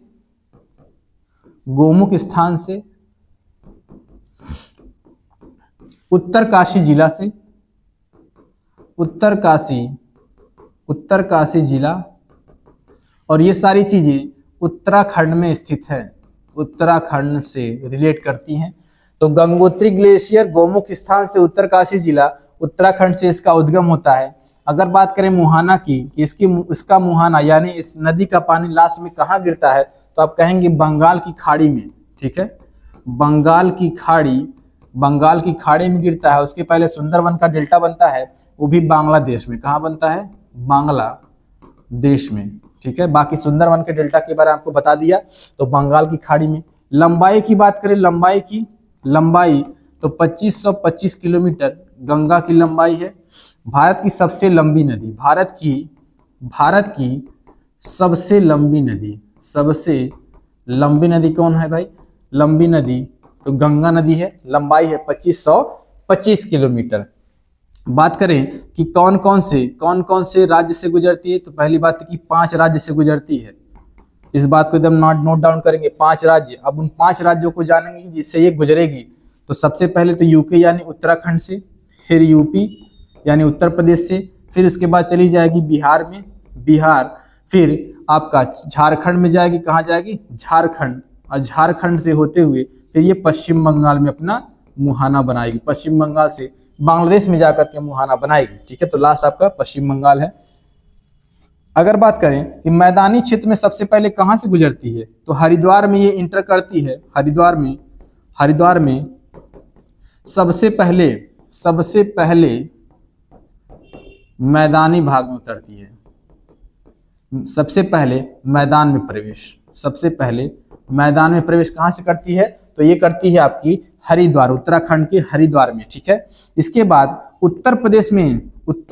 गोमुख स्थान से, उत्तरकाशी जिला से, उत्तरकाशी जिला, और ये सारी चीजें उत्तराखंड में स्थित है, उत्तराखंड से रिलेट करती हैं। तो गंगोत्री ग्लेशियर गोमुख स्थान से उत्तरकाशी जिला, उत्तराखंड से इसका उद्गम होता है। अगर बात करें मुहाना की, इसका मुहाना यानी इस नदी का पानी लास्ट में कहाँ गिरता है, तो आप कहेंगे बंगाल की खाड़ी में, ठीक है, बंगाल की खाड़ी में गिरता है। उसके पहले सुंदरवन का डेल्टा बनता है, वो भी बांग्लादेश में। कहाँ बनता है, बांग्लादेश में, ठीक है। बाकी सुंदरवन के डेल्टा के बारे में आपको बता दिया। तो बंगाल की खाड़ी में। लंबाई की बात करें, लंबाई तो 2525 किलोमीटर गंगा की लंबाई है। भारत की सबसे लंबी नदी, भारत की सबसे लंबी नदी कौन है भाई, लंबी नदी तो गंगा नदी है, लंबाई है 2525 किलोमीटर। बात करें कि कौन कौन से राज्य से गुजरती है, तो पहली बात है कि 5 राज्य से गुजरती है। इस बात को एकदम नोट डाउन करेंगे, 5 राज्य। अब उन 5 राज्यों को जानेंगे जिससे ये गुजरेगी। तो सबसे पहले तो यूके यानी उत्तराखंड से, फिर यूपी यानी उत्तर प्रदेश से, फिर उसके बाद चली जाएगी बिहार में, फिर आपका झारखंड में जाएगी, कहाँ जाएगी, झारखंड, और झारखंड से होते हुए फिर ये पश्चिम बंगाल में अपना मुहाना बनाएगी, पश्चिम बंगाल से बांग्लादेश में जाकर के मुहाना बनाएगी। ठीक है, तो लास्ट आपका पश्चिम बंगाल है। अगर बात करें कि मैदानी क्षेत्र में सबसे पहले कहाँ से गुजरती है, तो हरिद्वार में ये इंटर करती है। हरिद्वार में सबसे पहले मैदानी भाग में उतरती है। सबसे पहले मैदान में प्रवेश कहाँ से करती है, तो ये करती है आपकी हरिद्वार, उत्तराखंड के हरिद्वार में। ठीक है, इसके बाद उत्तर प्रदेश में,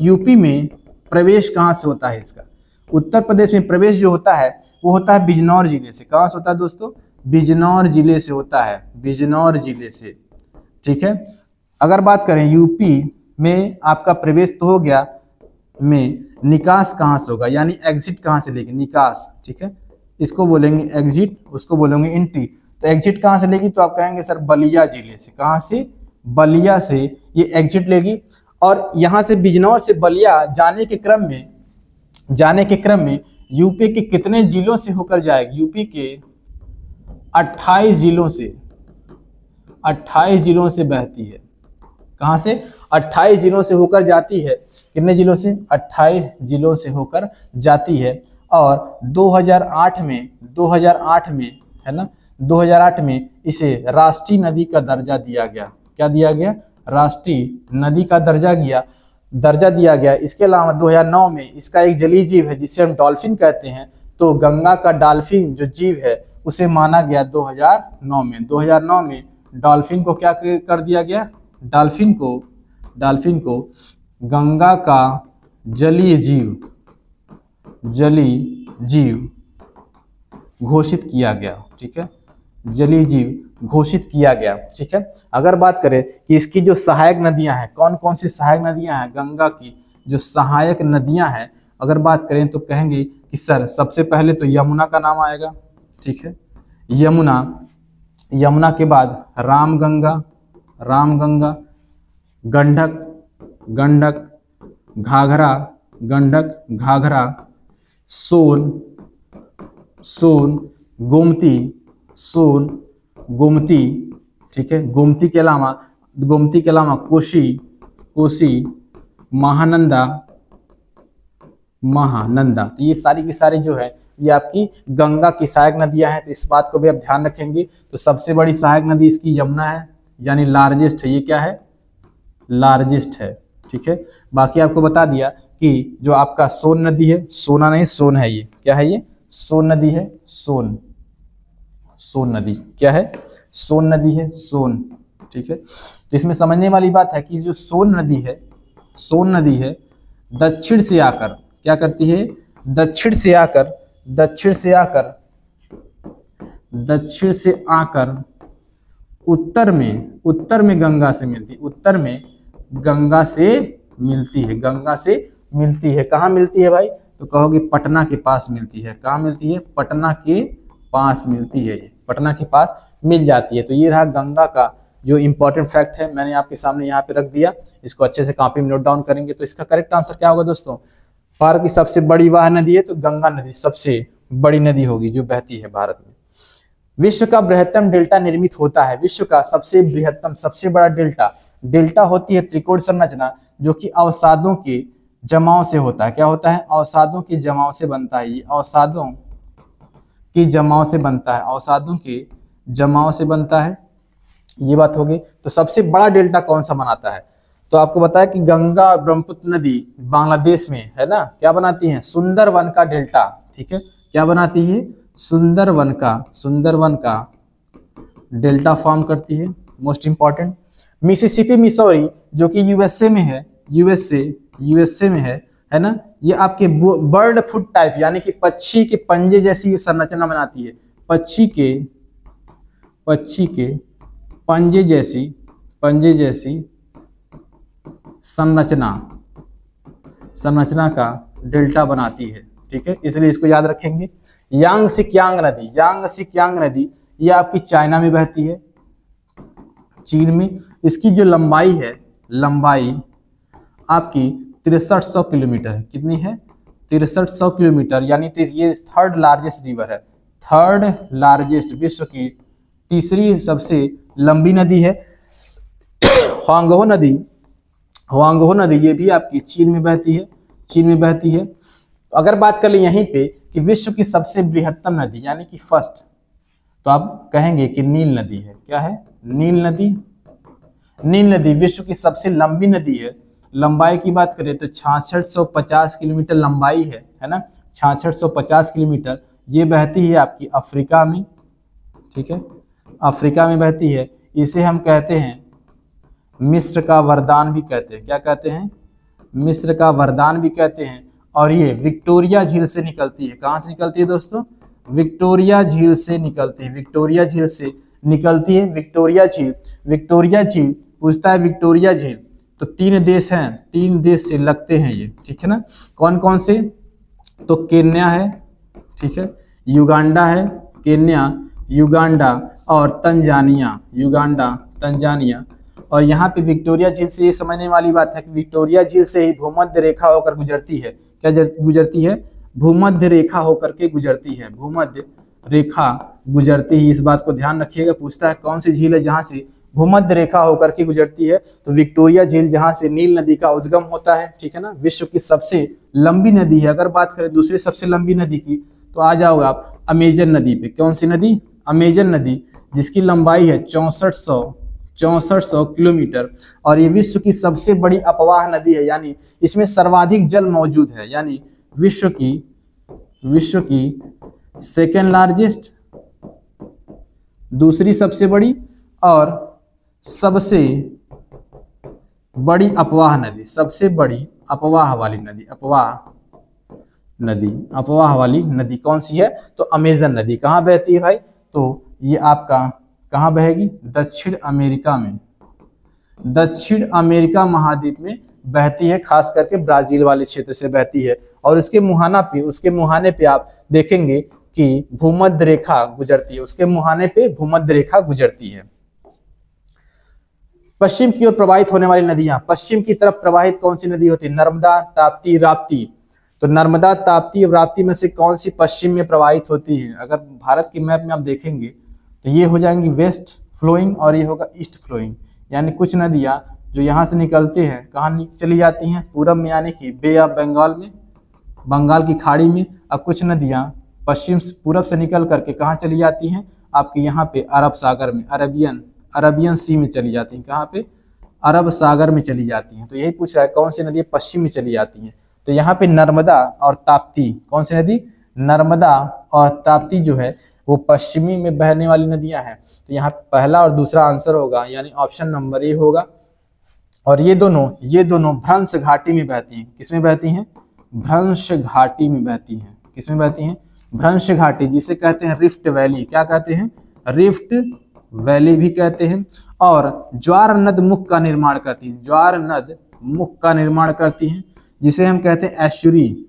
यूपी में प्रवेश कहाँ से होता है इसका, उत्तर प्रदेश में प्रवेश जो होता है वो होता है बिजनौर जिले से। कहाँ से होता है दोस्तों, बिजनौर जिले से होता है, बिजनौर जिले से। ठीक है, अगर बात करें यूपी में आपका प्रवेश तो हो गया, में निकास कहाँ से होगा, यानी एग्जिट कहाँ से लेगी, निकास। ठीक है, इसको बोलेंगे एग्जिट, उसको बोलेंगे एंट्री। तो एग्जिट कहाँ से लेगी, तो आप कहेंगे सर बलिया जिले से। कहाँ से, बलिया से ये एग्जिट लेगी। और यहाँ से बिजनौर से बलिया जाने के क्रम में यूपी के कितने जिलों से होकर जाएगी, यूपी के 28 जिलों से बहती है। कहाँ से, 28 जिलों से होकर जाती है। कितने जिलों से, 28 जिलों से होकर जाती है। और 2008 में है ना, 2008 में इसे राष्ट्रीय नदी का दर्जा दिया गया। क्या दिया गया, राष्ट्रीय नदी का दर्जा दिया गया। इसके अलावा 2009 में इसका एक जलीय जीव है जिसे हम डॉल्फिन कहते हैं, तो गंगा का डॉल्फिन जो जीव है उसे माना गया 2009 में डॉल्फिन को क्या कर दिया गया, डॉल्फिन को गंगा का जलीय जीव घोषित किया गया। ठीक है, जलीय जीव घोषित किया गया। ठीक है, अगर बात करें कि इसकी जो सहायक नदियां हैं, कौन कौन सी सहायक नदियां हैं, गंगा की जो सहायक नदियां हैं अगर बात करें तो कहेंगे कि सर सबसे पहले तो यमुना का नाम आएगा। ठीक है, यमुना के बाद रामगंगा, गंडक, घाघरा, सोन, गोमती। ठीक है, गोमती के अलावा कोसी, महानंदा। तो ये सारी की सारी जो है ये आपकी गंगा की सहायक नदियां हैं। तो इस बात को भी आप ध्यान रखेंगे। तो सबसे बड़ी सहायक नदी इसकी यमुना है, यानी लार्जेस्ट है। ये क्या है, लार्जेस्ट है। ठीक है, बाकी आपको बता दिया कि जो आपका सोन नदी है, सोना नहीं सोन है, ये क्या है, ये सोन नदी है, सोन नदी क्या है, सोन नदी है, सोन। ठीक है, तो इसमें समझने वाली बात है कि जो सोन नदी है दक्षिण से आकर क्या करती है, दक्षिण से आकर उत्तर में गंगा से मिलती है। कहाँ मिलती है भाई, तो कहोगे पटना के पास मिलती है। कहाँ मिलती है, पटना के पास मिलती है, पटना के पास मिल जाती है। तो ये रहा गंगा का जो इंपॉर्टेंट फैक्ट है, मैंने आपके सामने यहाँ पे रख दिया। इसको अच्छे से कॉपी में नोट डाउन करेंगे। तो इसका करेक्ट आंसर क्या होगा दोस्तों, भारत की सबसे बड़ी वह नदी है तो गंगा नदी सबसे बड़ी नदी होगी जो बहती है भारत में। विश्व का बृहत्तम डेल्टा निर्मित होता है, विश्व का सबसे बड़ा डेल्टा होती है त्रिकोण संरचना जो कि अवसादों के जमाव से होता है। क्या होता है, अवसादों के जमाव से बनता है। ये अवसादों के जमाव से बनता है, ये बात होगी। तो सबसे बड़ा डेल्टा कौन सा बनाता है, तो आपको बताया कि गंगा और ब्रह्मपुत्र नदी बांग्लादेश में है ना, क्या बनाती है, सुंदरवन का डेल्टा। ठीक है, क्या बनाती है, सुंदरवन का डेल्टा फॉर्म करती है। मोस्ट इंपॉर्टेंट, मिसिसिपी मिसौरी जो कि यूएसए में है ना, ये आपके बर्ड फुट टाइप यानी कि पक्षी के पंजे जैसी संरचना बनाती है। पक्षी के पंजे जैसी संरचना का डेल्टा बनाती है। ठीक है, इसलिए इसको याद रखेंगे। यांगसिकियांग नदी ये आपकी चाइना में बहती है, चीन में। इसकी जो लंबाई आपकी 6300 किलोमीटर है। कितनी है, 6300 किलोमीटर, यानी ये थर्ड लार्जेस्ट रिवर है, थर्ड लार्जेस्ट, विश्व की तीसरी सबसे लंबी नदी है। हुआंगहो नदी, हुआंगहो नदी ये भी आपकी चीन में बहती है, चीन में बहती है। अगर बात कर ले यहीं पे कि विश्व की सबसे बृहत्तम नदी यानी कि फर्स्ट, तो आप कहेंगे कि नील नदी है। क्या है? नील नदी। नील नदी विश्व की सबसे लंबी नदी है। लंबाई की बात करें तो 6650 किलोमीटर लंबाई है ना, 6650 किलोमीटर। ये बहती है आपकी अफ्रीका में, ठीक है, अफ्रीका में बहती है। इसे हम कहते हैं मिस्र का वरदान भी कहते हैं। क्या कहते हैं? मिस्र का वरदान भी कहते हैं। और ये विक्टोरिया झील से निकलती है। कहाँ से निकलती है दोस्तों? विक्टोरिया झील से निकलती है, विक्टोरिया झील से निकलती है। विक्टोरिया झील, विक्टोरिया झील पूछता है, विक्टोरिया झील तो 3 देश हैं, 3 देश से लगते हैं ये, ठीक है ना। कौन कौन से? तो केन्या है, ठीक है, युगांडा है, केन्या, युगांडा और तंजानिया, युगांडा, तंजानिया। और यहाँ पे विक्टोरिया झील से ये समझने वाली बात है कि विक्टोरिया झील से ही भूमध्य रेखा होकर गुजरती है। क्या गुजरती है? भूमध्य रेखा होकर के गुजरती है, भूमध्य रेखा गुजरती है। इस बात को ध्यान रखिएगा। पूछता है कौन सी झील है जहाँ से भूमध्य रेखा होकर के गुजरती है? तो विक्टोरिया झील, जहाँ से नील नदी का उद्गम होता है, ठीक है ना। विश्व की सबसे लंबी नदी है। अगर बात करें दूसरी सबसे लंबी नदी की, तो आ जाओगे आप अमेजन नदी पे। कौन सी नदी? अमेजन नदी, जिसकी लंबाई है 6400 किलोमीटर। और ये विश्व की सबसे बड़ी अपवाह नदी है, यानी इसमें सर्वाधिक जल मौजूद है। यानी विश्व की सेकेंड लार्जेस्ट, दूसरी सबसे बड़ी और सबसे बड़ी अपवाह नदी, सबसे बड़ी अपवाह वाली नदी, अपवाह वाली नदी कौन सी है? तो अमेजन नदी। कहाँ बहती है भाई? तो ये आपका कहाँ बहेगी? दक्षिण अमेरिका में, दक्षिण अमेरिका महाद्वीप में बहती है, खास करके ब्राजील वाले क्षेत्र से बहती है। और उसके मुहाने पे आप देखेंगे कि भूमध्य रेखा गुजरती है, उसके मुहाने पे भूमध्य रेखा गुजरती है। पश्चिम की ओर प्रवाहित होने वाली नदियां, पश्चिम की तरफ प्रवाहित कौन सी नदी होती है? नर्मदा, ताप्ती, राप्ती। तो नर्मदा, ताप्ती और राप्ती में से कौन सी पश्चिम में प्रवाहित होती है? अगर भारत के मैप में आप देखेंगे तो ये हो जाएंगी वेस्ट फ्लोइंग और ये होगा ईस्ट फ्लोइंग। यानी कुछ नदियां जो यहाँ से निकलते हैं कहाँ चली जाती हैं? पूरब में, यानी कि बे ऑफ बंगाल में, बंगाल की खाड़ी में। अब कुछ नदियां पश्चिम पूरब से निकल करके कहाँ चली जाती हैं? आपके यहाँ पे अरब सागर में, अरबियन सी में चली जाती हैं। कहाँ पे? अरब सागर में चली जाती हैं। तो यही पूछ रहा है कौन सी नदी पश्चिम में चली जाती हैं? तो यहाँ पे नर्मदा और ताप्ती, कौन सी नदी? नर्मदा और ताप्ती जो है वो पश्चिमी में बहने वाली नदियां हैं। तो यहाँ पहला और दूसरा आंसर होगा, यानी ऑप्शन नंबर ए होगा। और ये दोनों भ्रंश घाटी में बहती हैं। किसमें बहती हैं? भ्रंश घाटी में बहती हैं। किसमें बहती हैं? भ्रंश घाटी, जिसे कहते हैं रिफ्ट वैली। क्या कहते हैं? रिफ्ट वैली भी कहते हैं। और ज्वार नद मुख का निर्माण करती हैं, ज्वार नद मुख का निर्माण करती हैं, जिसे हम कहते हैं एस्चुरी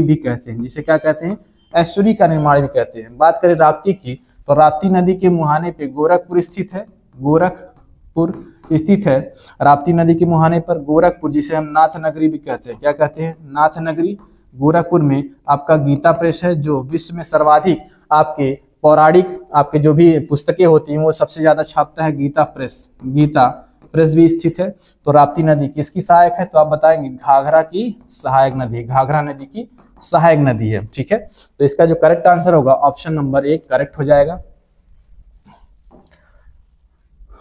भी कहते हैं। जिसे क्या कहते हैं? एस्चुरी का निर्माण भी कहते हैं। बात करें राप्ती की, तो राप्ती नदी के मुहाने पे गोरखपुर स्थित है, गोरखपुर स्थित है। राप्ती नदी के मुहाने पर गोरखपुर, जिसे हम नाथ नगरी भी कहते हैं। क्या कहते हैं? नाथ नगरी। गोरखपुर में आपका गीता प्रेस है, जो विश्व में सर्वाधिक आपके पौराणिक आपके जो भी पुस्तकें होती हैं वो सबसे ज्यादा छापता है गीता प्रेस भी स्थित है। तो राप्ती नदी किसकी सहायक है? तो आप बताएंगे घाघरा की सहायक नदी, घाघरा नदी की सहायक नदी है, ठीक है। तो इसका जो करेक्ट आंसर होगा ऑप्शन नंबर 1 करेक्ट हो जाएगा।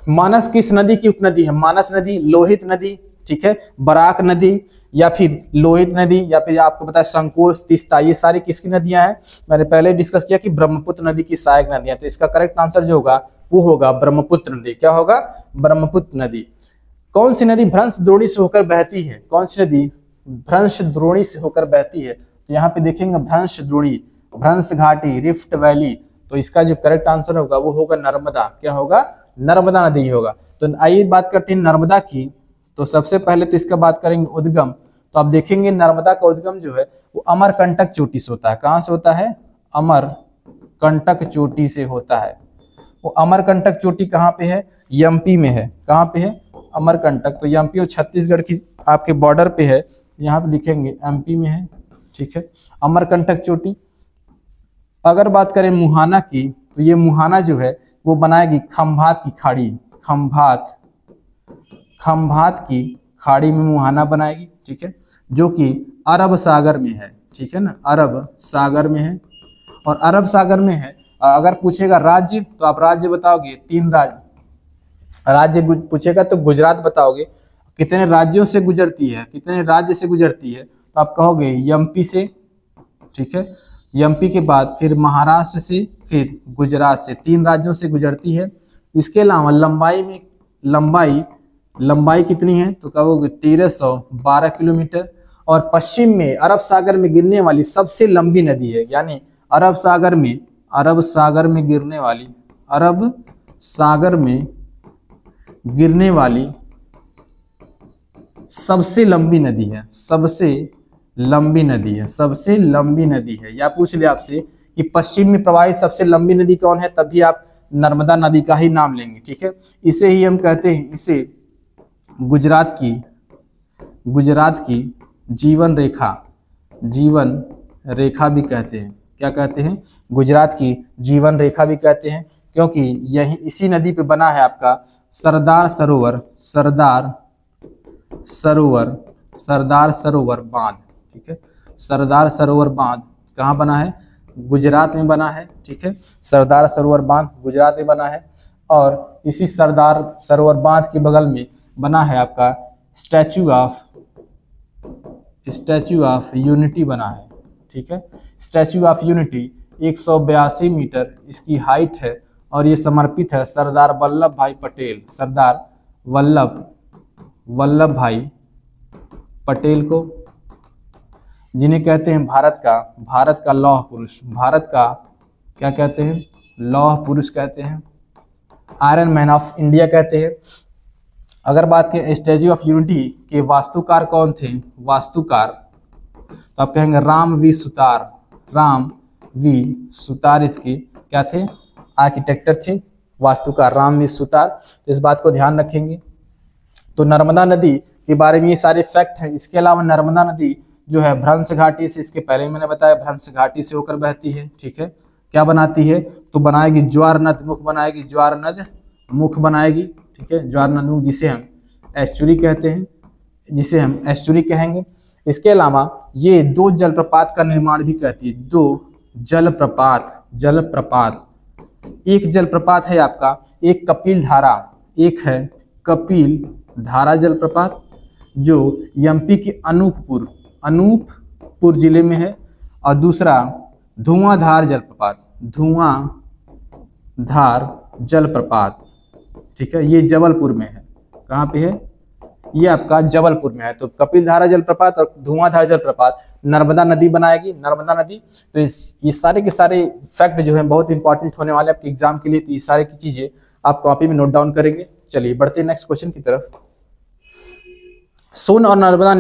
मानस किस नदी की उपनदी है? मानस नदी, लोहित नदी, ठीक है, बराक नदी या फिर लोहित नदी या फिर आपको पता है संकोच, तीस्ता, ये सारी किसकी नदियां हैं? मैंने पहले डिस्कस किया कि ब्रह्मपुत्र नदी की सहायक नदियां। तो इसका करेक्ट आंसर जो होगा वो होगा ब्रह्मपुत्र नदी। क्या होगा? ब्रह्मपुत्र नदी। कौन सी नदी भ्रंश द्रोणी से होकर बहती है? कौन सी नदी भ्रंश द्रोणी से होकर बहती है? तो यहाँ पे देखेंगे भ्रंश द्रोणी, भ्रंश घाटी, रिफ्ट वैली। तो इसका जो करेक्ट आंसर होगा वो होगा नर्मदा। क्या होगा? नर्मदा नदी होगा। तो आइए बात करते हैं नर्मदा की। तो सबसे पहले तो इसका बात करेंगे उद्गम। तो आप देखेंगे नर्मदा का उद्गम जो है वो अमरकंटक चोटी से होता है। कहाँ से होता है? अमरकंटक चोटी से होता है। वो अमरकंटक चोटी कहाँ पे है? एमपी में है। कहाँ पे है? अमरकंटक। तो एमपी और छत्तीसगढ़ की आपके बॉर्डर पे है। यहाँ पे लिखेंगे एमपी में है। ठीक है, अमरकंटक चोटी। अगर बात करें मुहाना की, तो ये मुहाना जो है वो बनाएगी खंभात की खाड़ी, खंभात की खाड़ी में मुहाना बनाएगी, ठीक है, जो कि अरब सागर में है, ठीक है ना, अरब सागर में है। और अरब सागर में है, अगर पूछेगा राज्य तो आप राज्य बताओगे, 3 राज्य पूछेगा तो गुजरात बताओगे। कितने राज्यों से गुजरती है, कितने राज्य से गुजरती है, तो आप कहोगे एमपी से, ठीक है, एमपी के बाद फिर महाराष्ट्र से, फिर गुजरात से, 3 राज्यों से गुजरती है। इसके अलावा लंबाई कितनी है, तो कहोगे 1312 किलोमीटर। और पश्चिम में अरब सागर में गिरने वाली सबसे लंबी नदी है, यानी अरब सागर में गिरने वाली सबसे लंबी नदी है, या पूछ ले आपसे कि पश्चिम में प्रवाहित सबसे लंबी नदी कौन है, तभी आप नर्मदा नदी का ही नाम लेंगे, ठीक है। इसे ही हम कहते हैं, इसे गुजरात की जीवन रेखा भी कहते हैं। क्या कहते हैं, गुजरात की जीवन रेखा भी कहते हैं, क्योंकि यही इसी नदी पे बना है आपका सरदार सरोवर बांध, ठीक है। सरदार सरोवर बांध कहाँ बना है, गुजरात में बना है, ठीक है। सरदार सरोवर बांध गुजरात में बना है। और इसी सरदार सरोवर बांध के बगल में बना है आपका स्टैचू ऑफ यूनिटी बना है, ठीक है। स्टैचू ऑफ यूनिटी 182 मीटर इसकी हाइट है, और ये समर्पित है सरदार वल्लभ भाई पटेल को, जिन्हें कहते हैं भारत का लौह पुरुष, भारत का क्या कहते हैं, लौह पुरुष कहते हैं, आयरन मैन ऑफ इंडिया कहते हैं। अगर बात करें स्टैच्यू ऑफ यूनिटी के वास्तुकार कौन थे, तो आप कहेंगे राम वी सुतार इसके क्या थे, आर्किटेक्टर थे, वास्तुकार राम वी सुतार। तो इस बात को ध्यान रखेंगे। तो नर्मदा नदी के बारे में ये सारे फैक्ट हैं। इसके अलावा नर्मदा नदी जो है भ्रंश घाटी से, इसके पहले मैंने बताया भ्रंश घाटी से होकर बहती है, ठीक है। क्या बनाती है, तो बनाएगी ज्वार नद मुख बनाएगी, ठीक है, ज्वार नद मुख, जिसे हम एस्चुरी कहेंगे। इसके अलावा ये 2 जलप्रपात का निर्माण भी करती है, 2 जलप्रपात। एक जलप्रपात है आपका, एक कपिल धारा जलप्रपात, जो एमपी के अनूपपुर जिले में है। और दूसरा धुआंधार जलप्रपात, ठीक है, ये जबलपुर में है। कहाँ पे है, ये आपका जबलपुर में है। तो कपिलधारा जलप्रपात और धुआंधार जलप्रपात नर्मदा नदी बनाएगी, नर्मदा नदी। तो ये सारे के सारे फैक्ट जो है बहुत इंपॉर्टेंट होने वाले आपके एग्जाम के लिए। तो ये सारे की चीजें आप कॉपी में नोट डाउन करेंगे। चलिए बढ़ते हैं नेक्स्ट क्वेश्चन की तरफ। सोन और नर्मदा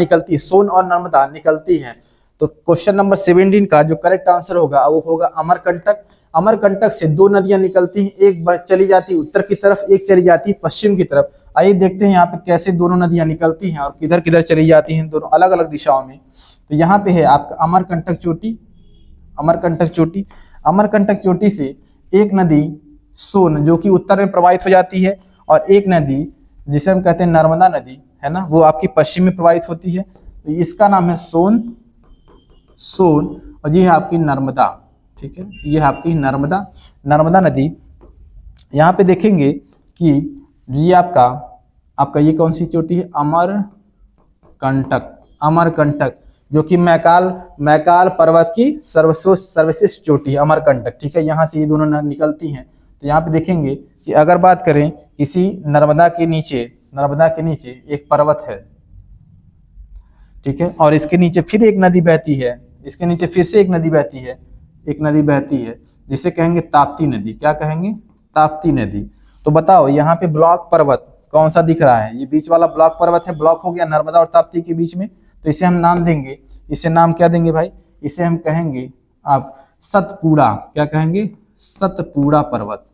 निकलती हैं। तो क्वेश्चन नंबर 17 का जो करेक्ट आंसर होगा वो होगा अमरकंटक। अमरकंटक से 2 नदियां निकलती हैं, एक बार चली जाती है उत्तर की तरफ, एक चली जाती है पश्चिम की तरफ। आइए देखते हैं यहाँ पे कैसे दोनों नदियां निकलती हैं और किधर किधर चली जाती हैं, दोनों अलग अलग दिशाओं में। तो यहाँ पे है आपका अमरकंटक चोटी से एक नदी सोन जो कि उत्तर में प्रवाहित हो जाती है, और एक नदी जिसे हम कहते हैं नर्मदा नदी है ना, वो आपकी पश्चिम में प्रवाहित होती है। तो इसका नाम है सोन, और ये है आपकी नर्मदा, ठीक है, ये है आपकी नर्मदा नदी। यहाँ पे देखेंगे कि ये आपका ये कौन सी चोटी है, अमरकंटक, जो कि मैकाल पर्वत की सर्वश्रेष्ठ चोटी है अमरकंटक, ठीक है। यहाँ से ये दोनों निकलती हैं। तो यहाँ पे देखेंगे कि अगर बात करें किसी नर्मदा के नीचे एक पर्वत है, ठीक है, और इसके नीचे फिर एक नदी बहती है, इसके नीचे फिर से एक नदी बहती है, जिसे कहेंगे ताप्ती नदी। क्या कहेंगे, ताप्ती नदी। तो बताओ यहाँ पे ब्लॉक पर्वत कौन सा दिख रहा है, ये बीच वाला ब्लॉक पर्वत है, ब्लॉक हो गया नर्मदा और ताप्ती के बीच में। तो इसे हम नाम देंगे, इसे नाम क्या देंगे भाई, इसे हम कहेंगे आप सतपुड़ा। क्या कहेंगे, सतपुड़ा पर्वत,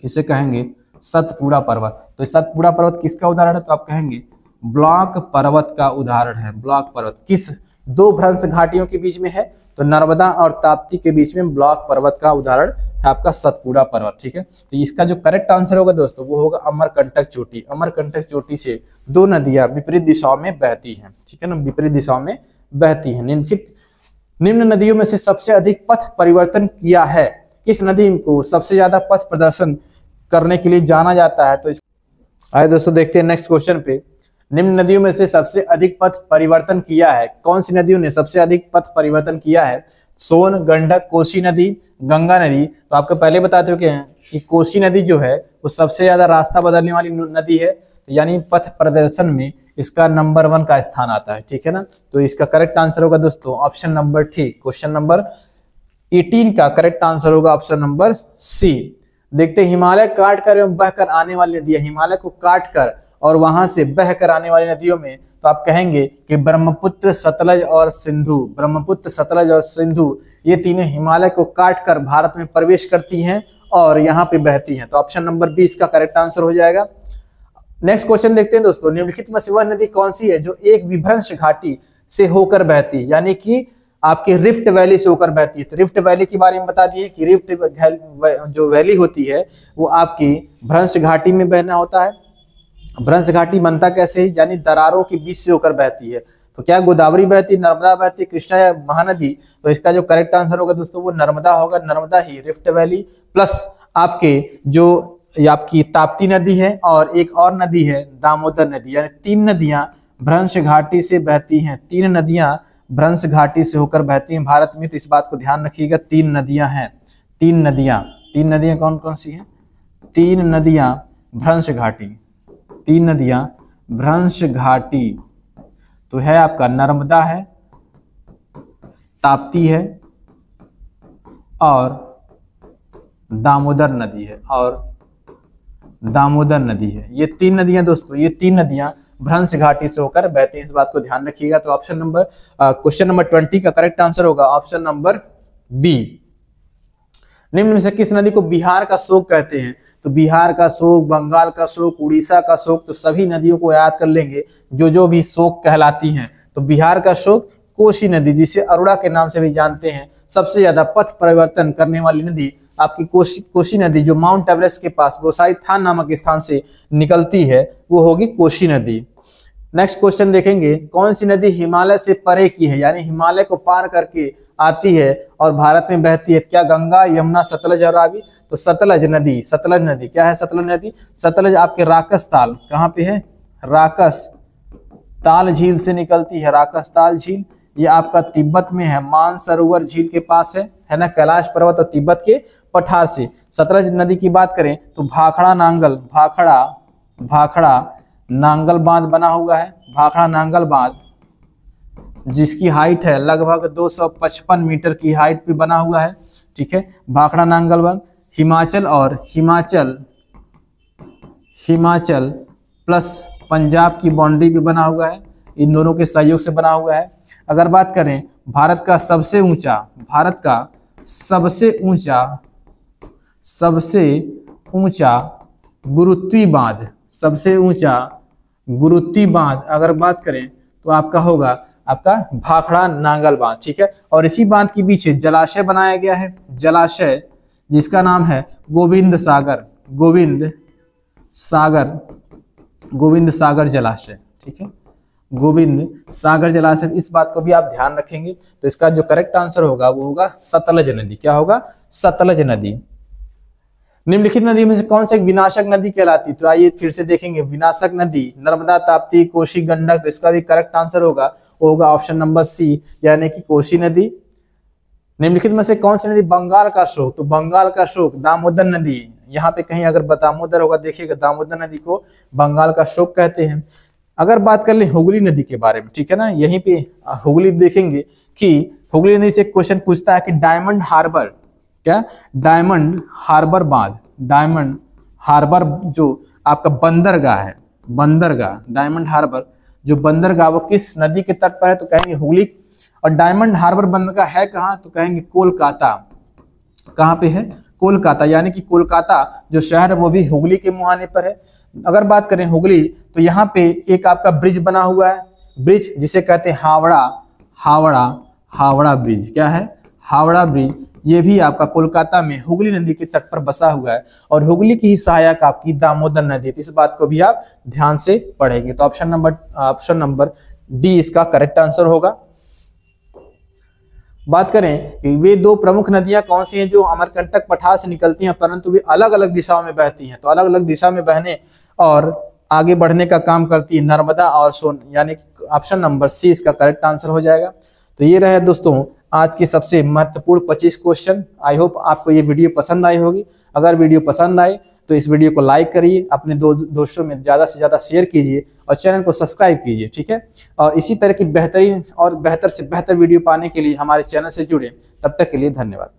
इसे कहेंगे सतपुड़ा पर्वत। तो सतपुड़ा पर्वत किसका उदाहरण है, तो आप कहेंगे ब्लॉक पर्वत का उदाहरण है। ब्लॉक पर्वत किस दो भ्रंश घाटियों के बीच में है? तो नर्मदा और ताप्ती के बीच में ब्लॉक पर्वत का उदाहरण है आपका सतपुड़ा पर्वत। ठीक है, तो इसका जो करेक्ट आंसर होगा दोस्तों वो होगा अमरकंटक चोटी। अमरकंटक चोटी से दो नदियां विपरीत दिशाओं में बहती हैं। ठीक है ना, विपरीत दिशाओं में बहती हैं। निम्न नदियों में से सबसे अधिक पथ परिवर्तन किया है? किस नदी को सबसे ज्यादा पथ प्रदर्शन करने के लिए जाना जाता है? तो आइए दोस्तों देखते हैं नेक्स्ट क्वेश्चन पे। निम्न नदियों में से सबसे अधिक पथ परिवर्तन किया है? कौन सी नदियों ने सबसे अधिक पथ परिवर्तन किया है? सोन, गंडक, कोसी नदी, गंगा नदी। तो आपको पहले बताते हो कि कोसी नदी जो है वो सबसे ज्यादा रास्ता बदलने वाली नदी है, यानी पथ प्रदर्शन में इसका नंबर 1 का स्थान आता है। ठीक है ना, तो इसका करेक्ट आंसर होगा दोस्तों ऑप्शन नंबर ठीक, क्वेश्चन नंबर 18 का करेक्ट आंसर होगा ऑप्शन नंबर सी। देखते हिमालय काट कर एवं बहकर आने वाली नदियां, हिमालय को काट कर और वहां से बहकर आने वाली नदियों में तो आप कहेंगे कि ब्रह्मपुत्र, सतलज और सिंधु। ब्रह्मपुत्र, सतलज और सिंधु ये तीनों हिमालय को काट कर भारत में प्रवेश करती हैं और यहाँ पे बहती हैं। तो ऑप्शन नंबर 20 का करेक्ट आंसर हो जाएगा। नेक्स्ट क्वेश्चन देखते हैं दोस्तों। निम्नलिखित में से वह नदी कौन सी है जो एक विभ्रंश घाटी से होकर बहती है, यानी कि आपके रिफ्ट वैली से होकर बहती है? तो रिफ्ट वैली के बारे में बता दिए कि रिफ्ट जो वैली होती है वो आपकी भ्रंश घाटी में बहना होता है। भ्रंश घाटी बनता कैसे है? यानी दरारों के बीच से होकर बहती है। तो क्या गोदावरी बहती, नर्मदा बहती, कृष्णा या महानदी? तो इसका जो करेक्ट आंसर होगा दोस्तों वो नर्मदा होगा। नर्मदा ही रिफ्ट वैली प्लस आपके जो आपकी ताप्ती नदी है और एक और नदी है दामोदर नदी, यानी 3 नदियां भ्रंश घाटी से बहती हैं। 3 नदियां भ्रंश घाटी से होकर बहती हैं भारत में। तो इस बात को ध्यान रखिएगा, 3 नदियां हैं। 3 नदियां कौन कौन सी हैं? 3 नदियां भ्रंश घाटी, 3 नदियां भ्रंश घाटी तो है आपका नर्मदा है, ताप्ती है और दामोदर नदी है ये 3 नदियां दोस्तों, ये 3 नदियां भ्रंश घाटी से होकर बहती हैं। इस बात को ध्यान रखिएगा। तो ऑप्शन नंबर क्वेश्चन नंबर 20 का करेक्ट आंसर होगा ऑप्शन नंबर बी। निम्न में से किस नदी को बिहार का शोक कहते हैं? तो बिहार का शोक, बंगाल का शोक, उड़ीसा का शोक, तो सभी नदियों को याद कर लेंगे जो भी शोक कहलाती हैं। तो बिहार का शोक कोसी नदी, जिसे अरोड़ा के नाम से भी जानते हैं, सबसे ज्यादा पथ परिवर्तन करने वाली नदी आपकी कोसी नदी, जो माउंट एवरेस्ट के पास गोसाई थान नामक स्थान से निकलती है, वो होगी कोसी नदी। नेक्स्ट क्वेश्चन देखेंगे, कौन सी नदी हिमालय से परे की है, यानी हिमालय को पार करके आती है और भारत में बहती है? क्या गंगा, यमुना, सतलज और रावी? तो सतलज नदी क्या है? सतलज नदी, सतलज आपके राकसताल, कहाँ पे है? राकसताल झील से निकलती है। राकसताल झील ये आपका तिब्बत में है, मानसरोवर झील के पास है ना, कैलाश पर्वत और तिब्बत के पठार से। सतलज नदी की बात करें तो भाखड़ा नांगल बांध बना हुआ है। भाखड़ा नांगल बांध जिसकी हाइट है लगभग 255 मीटर की हाइट पे बना हुआ है। ठीक है, भाखड़ा नांगल बांध हिमाचल प्लस पंजाब की बाउंड्री पे बना हुआ है, इन दोनों के सहयोग से बना हुआ है। अगर बात करें भारत का सबसे ऊंचा गुरुत्वी बांध अगर बात करें तो आपका होगा भाखड़ा नांगल बांध। ठीक है, और इसी बांध के पीछे जलाशय बनाया गया है, जलाशय जिसका नाम है गोविंद सागर जलाशय। ठीक है, गोविंद सागर जलाशय, इस बात को भी आप ध्यान रखेंगे। तो इसका जो करेक्ट आंसर होगा वो होगा सतलज नदी। क्या होगा? सतलज नदी। निम्नलिखित नदी में से कौन सी विनाशक नदी कहलाती? तो आइए फिर से देखेंगे, विनाशक नदी नर्मदा, ताप्ती, कोसी, गंडक। तो इसका भी करेक्ट आंसर होगा वो होगा ऑप्शन नंबर सी, यानी कि कोसी नदी। निम्नलिखित में से कौन सी नदी बंगाल का शोक? तो बंगाल का शोक दामोदर नदी, यहाँ पे कहीं अगर दामोदर होगा देखिएगा, दामोदर नदी को बंगाल का शोक कहते हैं। अगर बात कर ले हुगली नदी के बारे में, ठीक है ना, यहीं पे हुगली देखेंगे कि हुगली नदी से क्वेश्चन पूछता है कि डायमंड हार्बर जो आपका डायमंड हार्बर जो बंदरगाह वो किस नदी के तट पर है? तो कहेंगे हुगली। और डायमंड हार्बर बंदरगाह है कहाँ? तो कहेंगे कोलकाता। कहाँ पे है? कोलकाता, यानी कि कोलकाता जो शहर है वो भी हुगली के मुहाने पर है। अगर बात करें हुगली, तो यहाँ पे एक आपका ब्रिज बना हुआ है, ब्रिज जिसे कहते हैं हावड़ा, हावड़ा, हावड़ा ब्रिज। क्या है? हावड़ा ब्रिज। ये भी आपका कोलकाता में हुगली नदी के तट पर बसा हुआ है और हुगली की ही सहायक आपकी दामोदर नदी है। इस बात को भी आप ध्यान से पढ़ेंगे। तो ऑप्शन नंबर डी इसका करेक्ट आंसर होगा। बात करें कि वे दो प्रमुख नदियां कौन सी हैं जो अमरकंटक पठार से निकलती हैं परंतु वे अलग अलग दिशाओं में बहती हैं। तो अलग अलग दिशा में बहने और आगे बढ़ने का काम करती है नर्मदा और सोन, यानी ऑप्शन नंबर सी इसका करेक्ट आंसर हो जाएगा। तो ये रहे दोस्तों आज के सबसे महत्वपूर्ण 25 क्वेश्चन। आई होप आपको ये वीडियो पसंद आई होगी। अगर वीडियो पसंद आए तो इस वीडियो को लाइक करिए, अपने दोस्तों में ज़्यादा से ज़्यादा शेयर कीजिए और चैनल को सब्सक्राइब कीजिए, ठीक है। और इसी तरह की बेहतरीन और बेहतर से बेहतर वीडियो पाने के लिए हमारे चैनल से जुड़े। तब तक के लिए धन्यवाद।